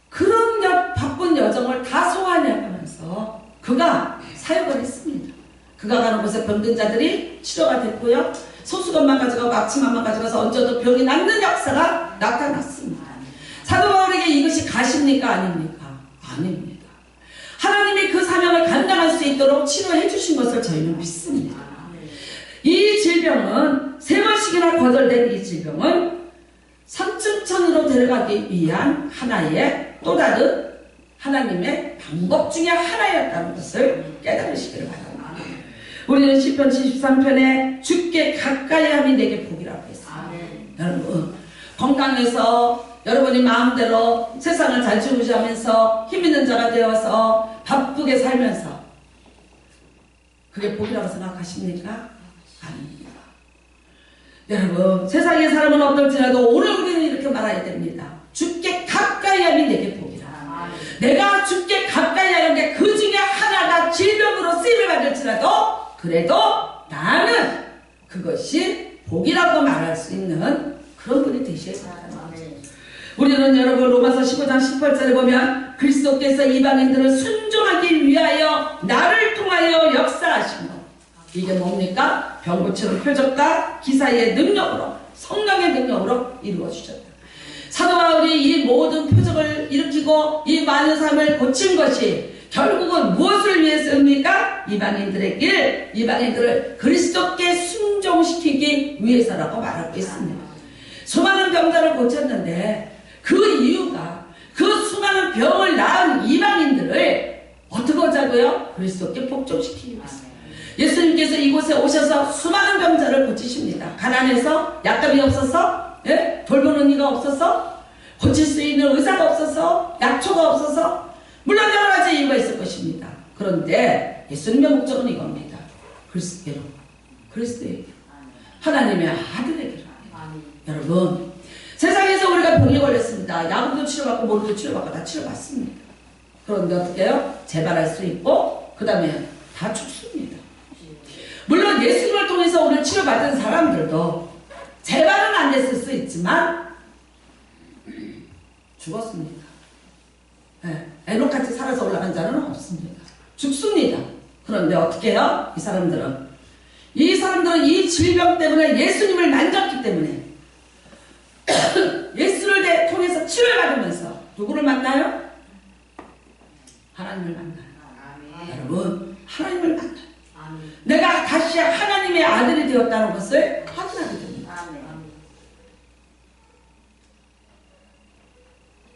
그런 바쁜 여정을 다 소화해가면서 그가 사역을 했습니다. 그가 가는 곳에 병든 자들이 치료가 됐고요. 소수건만 가져가고 앞치마만 가져가서 얹어도 병이 낫는 역사가 나타났습니다. 사도 바울에게 이것이 가십니까? 아닙니까? 아닙니다. 하나님이 그 사명을 감당할 수 있도록 치료해 주신 것을 저희는 믿습니다. 이 질병은 3번씩이나 거절된 이 질병은 삼층천으로 데려가기 위한 하나의 또 다른 하나님의 방법 중에 하나였다는 것을 깨달으시기를 바랍니다. 우리는 시편 73편에 주께 가까이 함이 내게 복이라고 했습니다. 여러분, 건강해서 여러분이 마음대로 세상을 잘 지으시면서 힘있는 자가 되어서 바쁘게 살면서 그게 복이라고 생각하십니까? 아닙니다. 여러분, 세상의 사람은 어떨지라도 오늘 우리는 이렇게 말해야 됩니다. 주께 가까이 함이 내게 복이라. 내가 주께 가까이 하는데 그 중에 하나가 질병으로 쓰임을 받을지라도 그래도 나는 그것이 복이라고 말할 수 있는 그런 분이 되셔야 된다는 거죠. 우리는 여러분 로마서 15장 18절에 보면 그리스도께서 이방인들을 순종하기 위하여 나를 통하여 역사하신 것. 이게 뭡니까? 병 고치는 표적과 기사의 능력으로, 성령의 능력으로 이루어주셨다. 사도 바울이 이 모든 표적을 일으키고 이 많은 삶을 고친 것이 결국은 무엇을 위해서입니까? 이방인들의 길, 이방인들을 그리스도께 순종시키기 위해서라고 말하고 있습니다. 수많은 병자를 고쳤는데 그 이유가 그 수많은 병을 낳은 이방인들을 어떻게 하자고요? 그리스도께 복종시키기 위해서. 예수님께서 이곳에 오셔서 수많은 병자를 고치십니다. 가난해서, 약값이 없어서, 돌보는 이가 없어서, 고칠 수 있는 의사가 없어서, 약초가 없어서, 물론 여러 가지 이유가 있을 것입니다. 그런데 예수님의 목적은 이겁니다. 그리스도께로, 그리스도에게, 하나님의 아들에게로. 여러분, 세상에서 우리가 병에 걸렸습니다. 약으로도 치료받고 모르도 치료받고 다 치료받습니다. 그런데 어떻게 해요? 재발할 수 있고 그 다음에 다 죽습니다. 물론 예수님을 통해서 오늘 치료받은 사람들도 재발은 안 됐을 수 있지만 죽었습니다. 에녹같이 살아서 올라간 자는 없습니다. 죽습니다. 그런데 어떻게 해요? 이 사람들은 이 질병 때문에 예수님을 만졌기 때문에 예수를 통해서 치료를 받으면서 누구를 만나요? 하나님을 만나요. 여러분, 하나님을 만나요. 내가 다시 하나님의 아들이 되었다는 것을 확인하게 됩니다.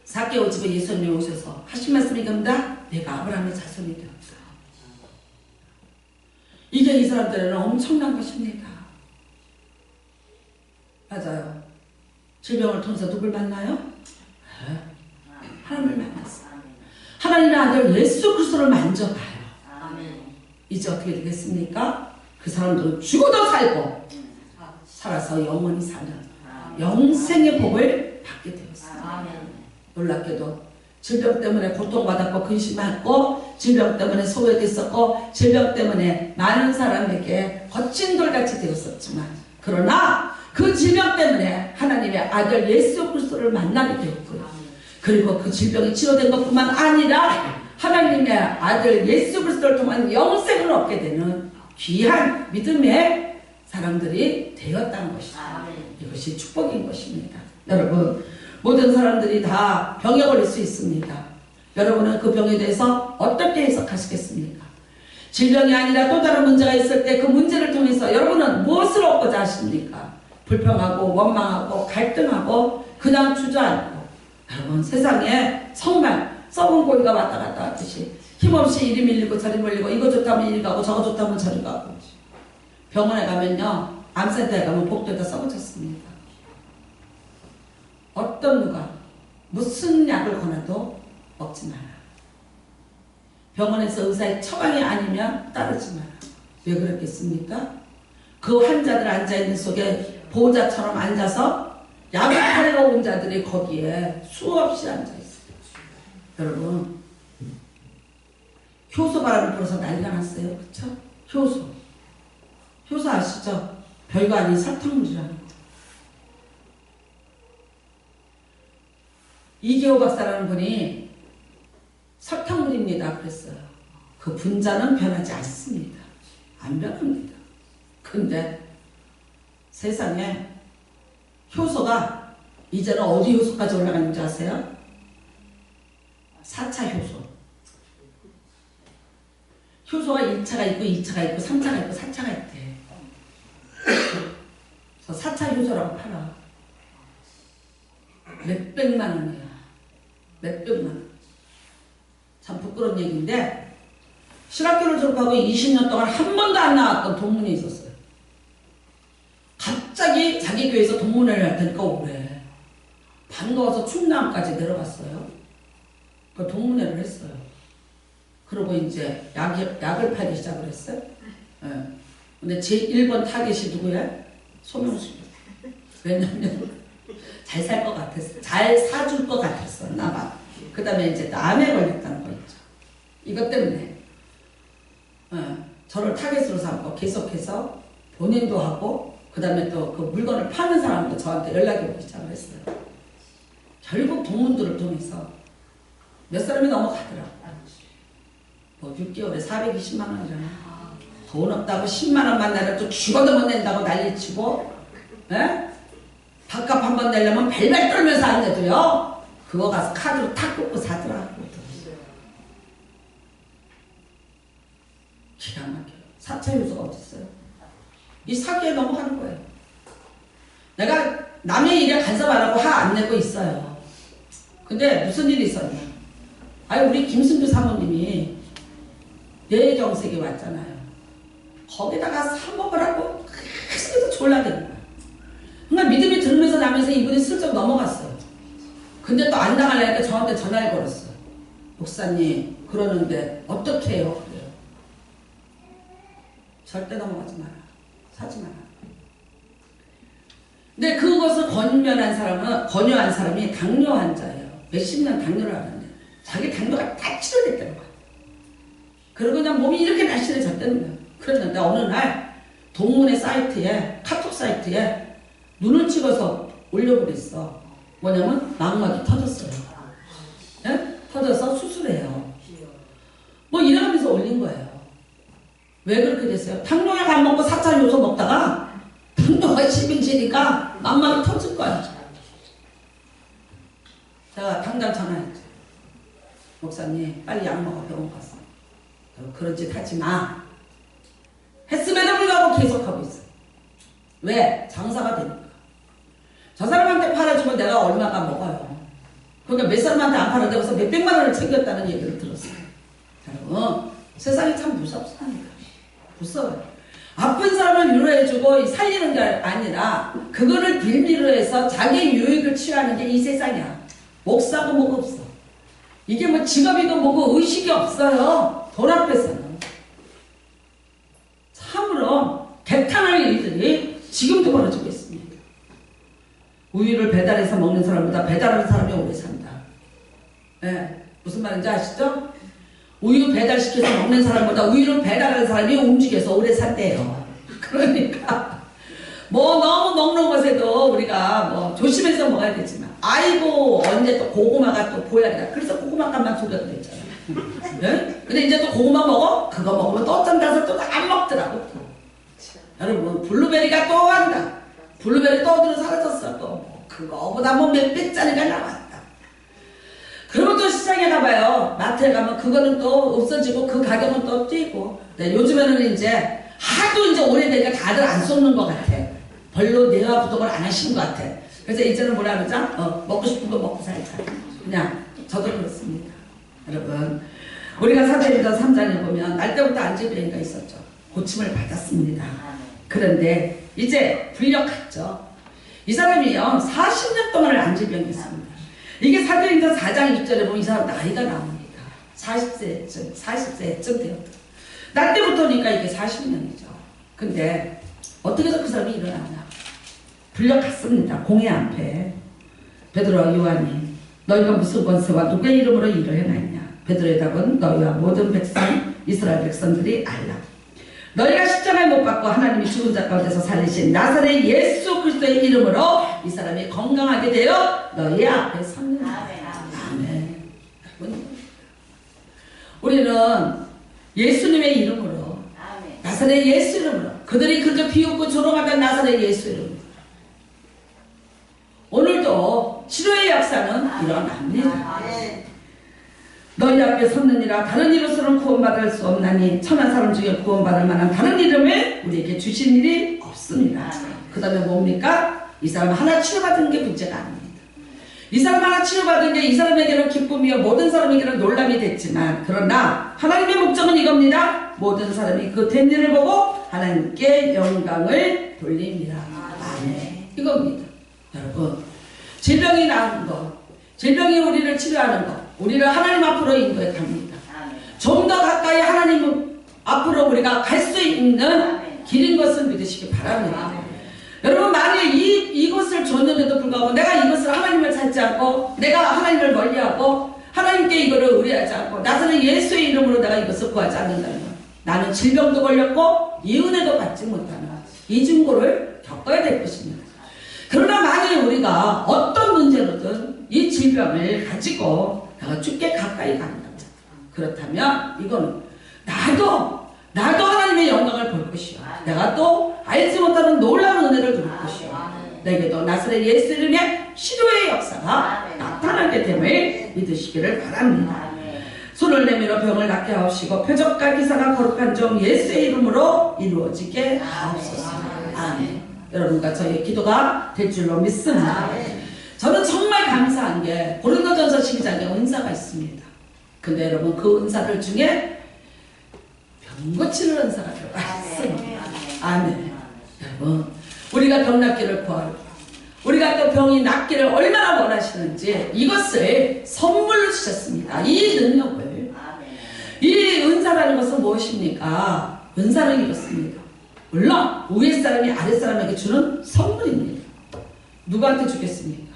사개오 집에 예수님이 오셔서 하신 말씀이 겁니다. 내가 아브라함의 자손이 되었다. 이게 이 사람들에는 엄청난 것입니다. 맞아요. 질병을 통해서 누굴 만나요? 하나님을 만났어요. 하나님의 아들 예수 그리스도를 만져봐요. 이제 어떻게 되겠습니까? 그 사람들은 죽어도 살고 살아서 영원히 사는 영생의 복을 받게 되었어요. 놀랍게도 질병 때문에 고통받았고 근심했고 질병 때문에 소외됐었고 질병 때문에 많은 사람에게 거친 돌같이 되었었지만 그러나 그 질병 때문에 하나님의 아들 예수 그리스도를 만나게 되었고요. 그리고 그 질병이 치료된 것뿐만 아니라 하나님의 아들 예수 그리스도를 통한 영생을 얻게 되는 귀한 믿음의 사람들이 되었다는 것이죠. 이것이 축복인 것입니다. 여러분, 모든 사람들이 다 병에 걸릴 수 있습니다. 여러분은 그 병에 대해서 어떻게 해석하시겠습니까? 질병이 아니라 또 다른 문제가 있을 때 그 문제를 통해서 여러분은 무엇을 얻고자 하십니까? 불평하고 원망하고 갈등하고 그냥 주저앉고. 여러분, 세상에 정말 썩은 고기가 왔다 갔다 하듯이 힘없이 이리 밀리고 저리 밀리고 이거 좋다면 이리 가고 저거 좋다면 저리 가고. 병원에 가면요, 암센터에 가면 복도에다 썩어졌습니다. 어떤 누가 무슨 약을 권해도 먹지 마라. 병원에서 의사의 처방이 아니면 따르지 마라. 왜 그랬겠습니까? 그 환자들 앉아있는 속에 보호자처럼 앉아서 약을 팔러 온 자들이 거기에 수없이 앉아있어요. 여러분, 효소 바람이 불어서 난리가 났어요. 그쵸? 효소 아시죠? 별거 아닌 설탕물이라는 거. 이계호 박사라는 분이 설탕물입니다 그랬어요. 그 분자는 변하지 않습니다. 안 변합니다. 근데 세상에 효소가 이제는 어디 효소까지 올라가는지 아세요? 4차 효소. 효소가 1차가 있고 2차가 있고 3차가 있고 4차가 있대. 그래서 4차 효소라고 팔아. 몇백만 원이야. 몇백만 원. 참 부끄러운 얘기인데 신학교를 졸업하고 20년 동안 한 번도 안 나왔던 동문이 있었어요. 갑자기 자기 교회에서 동문회를 할 테니까 오래. 반가워서 충남까지 내려갔어요. 그 동문회를 했어요. 그리고 이제 약을 팔기 시작을 했어요. 네. 근데 제 1번 타겟이 누구야? 소명수. 왜냐면 잘 살 것 같았어. 잘 사줄 것 같았어. 나만. 그 다음에 이제 암에 걸렸다는 거 있죠. 이것 때문에 저를 타겟으로 삼고 계속해서 본인도 하고 그 다음에 또 그 물건을 파는 사람도 저한테 연락이 오기 시작을 했어요. 결국 동문들을 통해서 몇 사람이 넘어가더라고. 뭐 6개월에 420만 원이잖아. 돈 없다고 10만 원만 내라 또 죽어도 못 낸다고 난리치고, 에? 밥값 한 번 내려면 벨벨 떨면서 안 내도요. 그거 가서 카드로 탁 꽂고 사더라고. 기가 막혀요. 4차 요소가 어딨어요? 이 사기에 넘어가는 거예요. 내가 남의 일에 간섭 안 하고 화 안 내고 있어요. 근데 무슨 일이 있었냐? 아니 우리 김순주 사모님이 뇌경색이 왔잖아요. 거기다가 사먹을 하고 계속해서 졸라대는 거야. 그러니까 믿음이 들으면서 나면서 이분이 슬쩍 넘어갔어요. 근데 또 안 나가려니까 저한테 전화를 걸었어요. 목사님 그러는데 어떻게 해요? 그래요. 절대 넘어가지 마라. 사지 마라. 근데 그것을 권유한 사람이 당뇨 환자예요. 몇십 년 당뇨를 하는데 자기 당뇨가 다 치료됐다는 거야. 그리고 그냥 몸이 이렇게 날씬해졌다는 거야. 그랬는데 어느 날 동문회 사이트에 카톡 사이트에 눈을 찍어서 올려버렸어. 뭐냐면 망막이 터졌어요. 네? 터져서 수술해요. 뭐 이러면서 올린 거예요. 왜 그렇게 됐어요? 당뇨약 안 먹고 4차 요소 먹다가 당뇨가 심해지니까 망막이 터질 거야. 제가 당장 전화했죠. 목사님 빨리 약 먹어. 병원 갔어. 그런 짓 하지 마. 했음에도 불구하고 계속하고 있어. 왜? 장사가 되니까. 저 사람한테 팔아주면 내가 얼마가 먹어요. 그러니까 몇 사람한테 안 팔아도 돼서 몇백만 원을 챙겼다는 얘기를 들었어요. 여러분 세상이 참 무섭습니다. 무서워요. 아픈 사람을 위로해주고 살리는 게 아니라 그거를 빌미로 해서 자기 유익을 취하는 게 이 세상이야. 목사고 뭐고 없어. 이게 뭐 직업이고 뭐고 의식이 없어요. 돈 앞에서는. 참으로 개탄할 일들이 지금도 벌어지고 있습니다. 우유를 배달해서 먹는 사람보다 배달하는 사람이 오래 산다. 네, 무슨 말인지 아시죠? 우유 배달시켜서 먹는 사람보다 우유를 배달하는 사람이 움직여서 오래 산대요. 그러니까 뭐 너무 먹는 것에도 우리가 뭐 조심해서 먹어야 되지만, 아이고 언제 또 고구마가 또 보약이다. 그래서 고구마 값만 속여도 되잖아. 네? 근데 이제 또 고구마 먹어? 그거 먹으면 또 어떤 가서 또 안 먹더라고. 여러분 블루베리가 또 한다. 블루베리 또 어디로 사라졌어. 또 그거보다 뭐 몇 배짜리가 나왔다. 그러면 또 시장에 가봐요. 마트에 가면 그거는 또 없어지고 그 가격은 또 뛰고. 네, 요즘에는 이제 하도 이제 오래되니까 다들 안 쏟는 것 같아. 별로 내화 부동을 안 하시는 것 같아. 그래서 이제는 뭐라 그러죠? 먹고 싶은 거 먹고 살자. 그냥 저도 그렇습니다. 여러분 우리가 사도행전 3장에 보면 날 때부터 안질병이가 있었죠. 고침을 받았습니다. 그런데 이제 불력했죠. 이 사람이요 40년 동안을 안질병이 있습니다. 이게 사도행전 4장 6절에 보면 이 사람 나이가 나옵니다. 40세쯤 되었다. 날 때부터니까 이게 40년이죠. 근데 어떻게 해서 그 사람이 일어나냐. 불려갔습니다. 공회 앞에 베드로와 요한이 너희가 무슨 권세와 누구의 이름으로 일을 행하였냐. 베드로의 답은 너희와 모든 백성 이스라엘 백성들이 알라. 너희가 십자가에 못 박고 하나님이 죽은 자 가운데서 살리신 나사렛 예수 그리스도의 이름으로 이 사람이 건강하게 되어 너희 앞에 섰느니라. 아멘. 우리는 예수님의 이름으로, 나사렛 예수 이름으로, 그들이 그렇게 비웃고 조롱하던 나사렛 예수 이름으로 오늘도 치료의 역사는 일어납니다. 너희 앞에 섰느니라. 다른 이로서는 구원받을 수 없나니 천한 사람 중에 구원받을 만한 다른 이름을 우리에게 주신 일이 없습니다. 그 다음에 뭡니까? 이 사람 하나 치료받은 게 문제가 아닙니다. 이 사람 하나 치료받은 게 이 사람에게는 기쁨이요 모든 사람에게는 놀람이 됐지만, 그러나 하나님의 목적은 이겁니다. 모든 사람이 그 된 일을 보고 하나님께 영광을 돌립니다. 아멘. 이겁니다. 여러분 질병이 나은 것, 질병이 우리를 치료하는 것, 우리를 하나님 앞으로 인도해 갑니다. 좀 더 가까이 하나님 앞으로 우리가 갈 수 있는 길인 것을 믿으시기 바랍니다. 여러분 만일 이것을 줬는데도 불구하고 내가 이것을 하나님을 찾지 않고 내가 하나님을 멀리하고 하나님께 이거를 의뢰하지 않고 나서는 예수의 이름으로 내가 이것을 구하지 않는다면 나는 질병도 걸렸고 이은혜도 받지 못하는 이중고를 겪어야 될 것입니다. 그러나 만일 우리가 어떤 문제로든 이 질병을 가지고 내가 주께 가까이 간다. 그렇다면 이거는 나도 하나님의 영광을 볼 것이요. 내가 또 알지 못하는 놀라운 은혜를 누릴 것이요. 내게도 나사렛 예수 이름의 치료의 역사가 나타나게 됨을 믿으시기를 바랍니다. 손을 내밀어 병을 낫게 하옵시고 표적과 기사가 거룩한 종 예수의 이름으로 이루어지게 하옵소서. 아멘. 여러분과 저의 기도가 될 줄로 믿습니다. 저는 정말 감사한 게 고린도전서 12장에 은사가 있습니다. 근데 여러분 그 은사들 중에 병 고치는 은사가 들어가 있습니다. 아멘. 여러분 우리가 병 낫기를 구하고 우리가 또 병이 낫기를 얼마나 원하시는지 이것을 선물로 주셨습니다. 이 능력을. 이 은사라는 것은 무엇입니까? 은사는 이렇습니다. 물론 위에 사람이 아래 사람에게 주는 선물입니다. 누구한테 주겠습니까?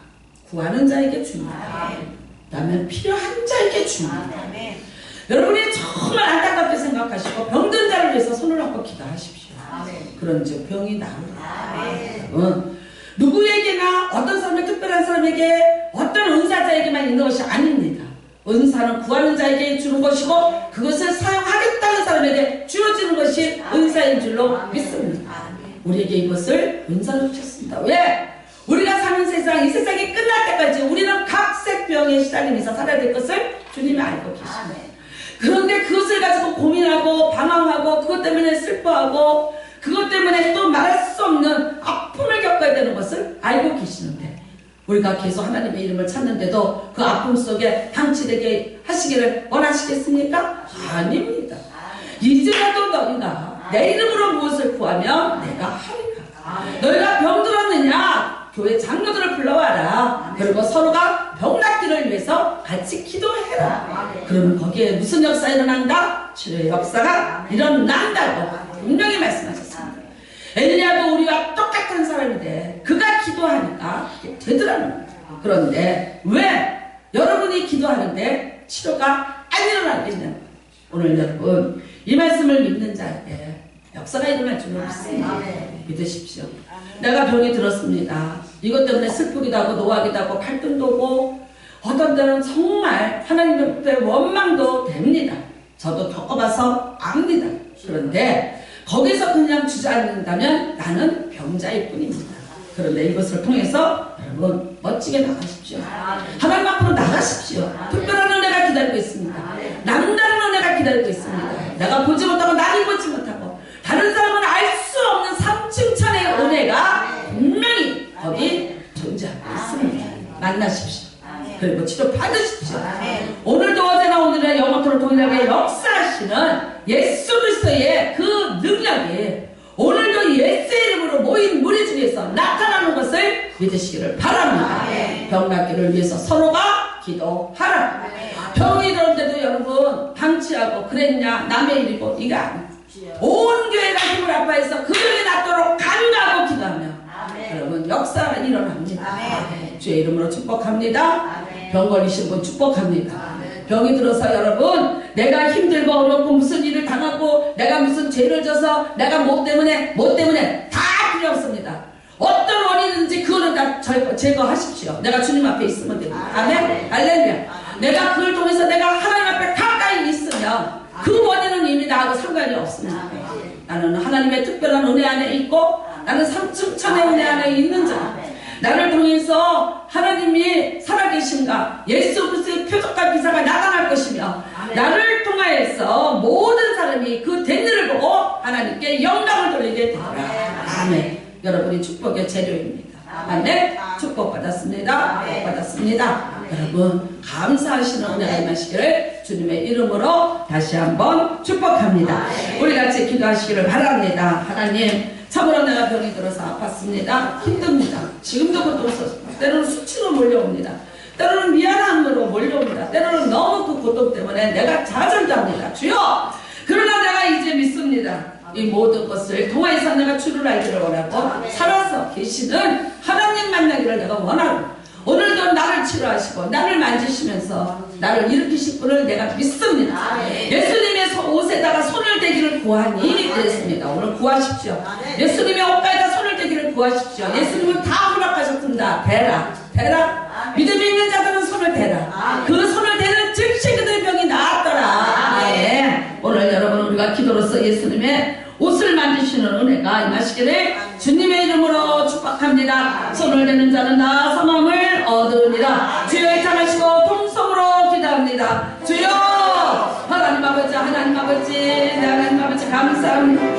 구하는 자에게 줍니다. 그다음에 필요한 자에게 줍니다. 여러분이 정말 안타깝게 생각하시고 병든 자를 위해서 손을 얹고 기도하십시오. 그런즉 병이 나으리라. 누구에게나 어떤 사람의 특별한 사람에게 어떤 은사자에게만 있는 것이 아닙니다. 은사는 구하는 자에게 주는 것이고 그것을 사용하겠다는 사람에게 주어지는 것이 은사인 줄로 믿습니다. 우리에게 이것을 은사로 주셨습니다. 왜? 우리가 사는 세상, 이 세상이 끝날 때까지 우리는 각색병에 시달리면서 살아야 될 것을 주님이 알고 계십니다. 그런데 그것을 가지고 고민하고 방황하고 그것 때문에 슬퍼하고 그것 때문에 또 말할 수 없는 아픔을 겪어야 되는 것을 알고 계시는데 우리가 계속 하나님의 이름을 찾는데도 그 아픔 속에 방치되게 하시기를 원하시겠습니까? 아닙니다. 이제라도 너희가 내 이름으로 무엇을 구하면 내가 하리라. 너희가 병들었느냐? 교회 장로들을 불러와라. 그리고 서로가 병 낫기를 위해서 같이 기도해라. 그러면 거기에 무슨 역사가 일어난다? 치료의 역사가 일어난다고 분명히 말씀하셨습니다. 엘리야도 우리와 똑같은 사람인데 그가 기도하니까 되더라는 거예요. 그런데 왜 여러분이 기도하는데 치료가 안 일어나겠냐? 오늘 여러분 이 말씀을 믿는 자에게 역사가 일어날 줄로 믿습니다. 믿으십시오. 내가 병이 들었습니다. 이것 때문에 슬프기도 하고 노하기도 하고 갈등도 오고 어떤 때는 정말 하나님 앞에 원망도 됩니다. 저도 겪어봐서 압니다. 그런데 거기서 그냥 주저앉는다면 나는 병자일 뿐입니다. 그런데 이것을 통해서 여러분 멋지게 나가십시오. 하나님 앞으로 나가십시오. 특별한 은혜가 기다리고 있습니다. 남다른 은혜가 기다리고 있습니다. 내가 보지 못하고 나를 보지 못하고 다른 사람은 알 수 없는 삼층천의 은혜가 분명히 거기 존재하고 있습니다. 만나십시오. 그리고 치료 받으십시오. 오늘도 어제나 오늘이나 영원토록 동일하게 역사하시는 예수 그리스도의 그 능력이 오늘도 예수의 이름으로 모인 무리 중에서 나타나는 것을 믿으시기를 바랍니다. 병 낫기를 위해서 서로가 기도하라. 병이 들었는데도 여러분 방치하고 그랬냐 남의 일이고 이거 아니에요. 온 교회가 힘을 합해서 그 병이 낫도록 간구하고 기도하면 여러분 역사가 일어납니다. 주의 이름으로 축복합니다. 병 걸리신 분 축복합니다. 병이 들어서 여러분 내가 힘들고 어렵고 무슨 일을 당하고 내가 무슨 죄를 져서 내가 뭐 때문에 다 필요 없습니다. 어떤 원인인지 그거는 다 제거하십시오. 내가 주님 앞에 있으면 됩니다. 아멘. 할렐루야. 내가 그걸 통해서 내가 하나님 앞에 가까이 있으면 그 원인은 이미 나하고 상관이 없습니다. 나는 하나님의 특별한 은혜 안에 있고 나는 삼층천의 은혜 안에 있는 자. 나를 통해서 하나님이 살아계신가 예수 그리스도의 표적과 기사가 나타날 것이며 나를 통하여서 모든 사람이 그 된 일을 보고 하나님께 영광을 돌리게 되리라. 아멘. 여러분이 축복의 재료입니다. 아멘. 축복받았습니다. 축복받았습니다. 여러분 감사하시는 은혜가 임하시기를 주님의 이름으로 다시 한번 축복합니다. 우리 같이 기도하시기를 바랍니다. 하나님 참으로 내가 병이 들어서 아팠습니다. 힘듭니다. 지금도 그것도 때로는 수치로 몰려옵니다. 때로는 미안함으로 몰려옵니다. 때로는 너무 그 고통 때문에 내가 좌절합니다. 주여! 그러나 내가 이제 믿습니다. 이 모든 것을 통해서 내가 주를 알기를 원하고 살아서 계시는 하나님 만나기를 내가 원하고 오늘도 나를 치료하시고 나를 만지시면서 나를 일으키실 분을 내가 믿습니다. 예수님의 옷에다가 손을 대기를 구하니 그랬습니다. 오늘 구하십시오. 예수님의 옷가에다 손을 대기를 구하십시오. 예수님은 다 허락하셨습니다. 대라. 믿음이 있는 자들은 손을 대라. 그 손을 대는 즉시 그들의 병이 나았더라. 오늘 여러분 우리가 기도로서 예수님의 옷을 만지시는 은혜가 임하시기를 주님의 이름으로 축복합니다. 손을 대는 자는 나아서 마음을 얻으리라. 주여 이창하시고 통성으로 기도합니다. 주여 하나님 아버지 감사합니다.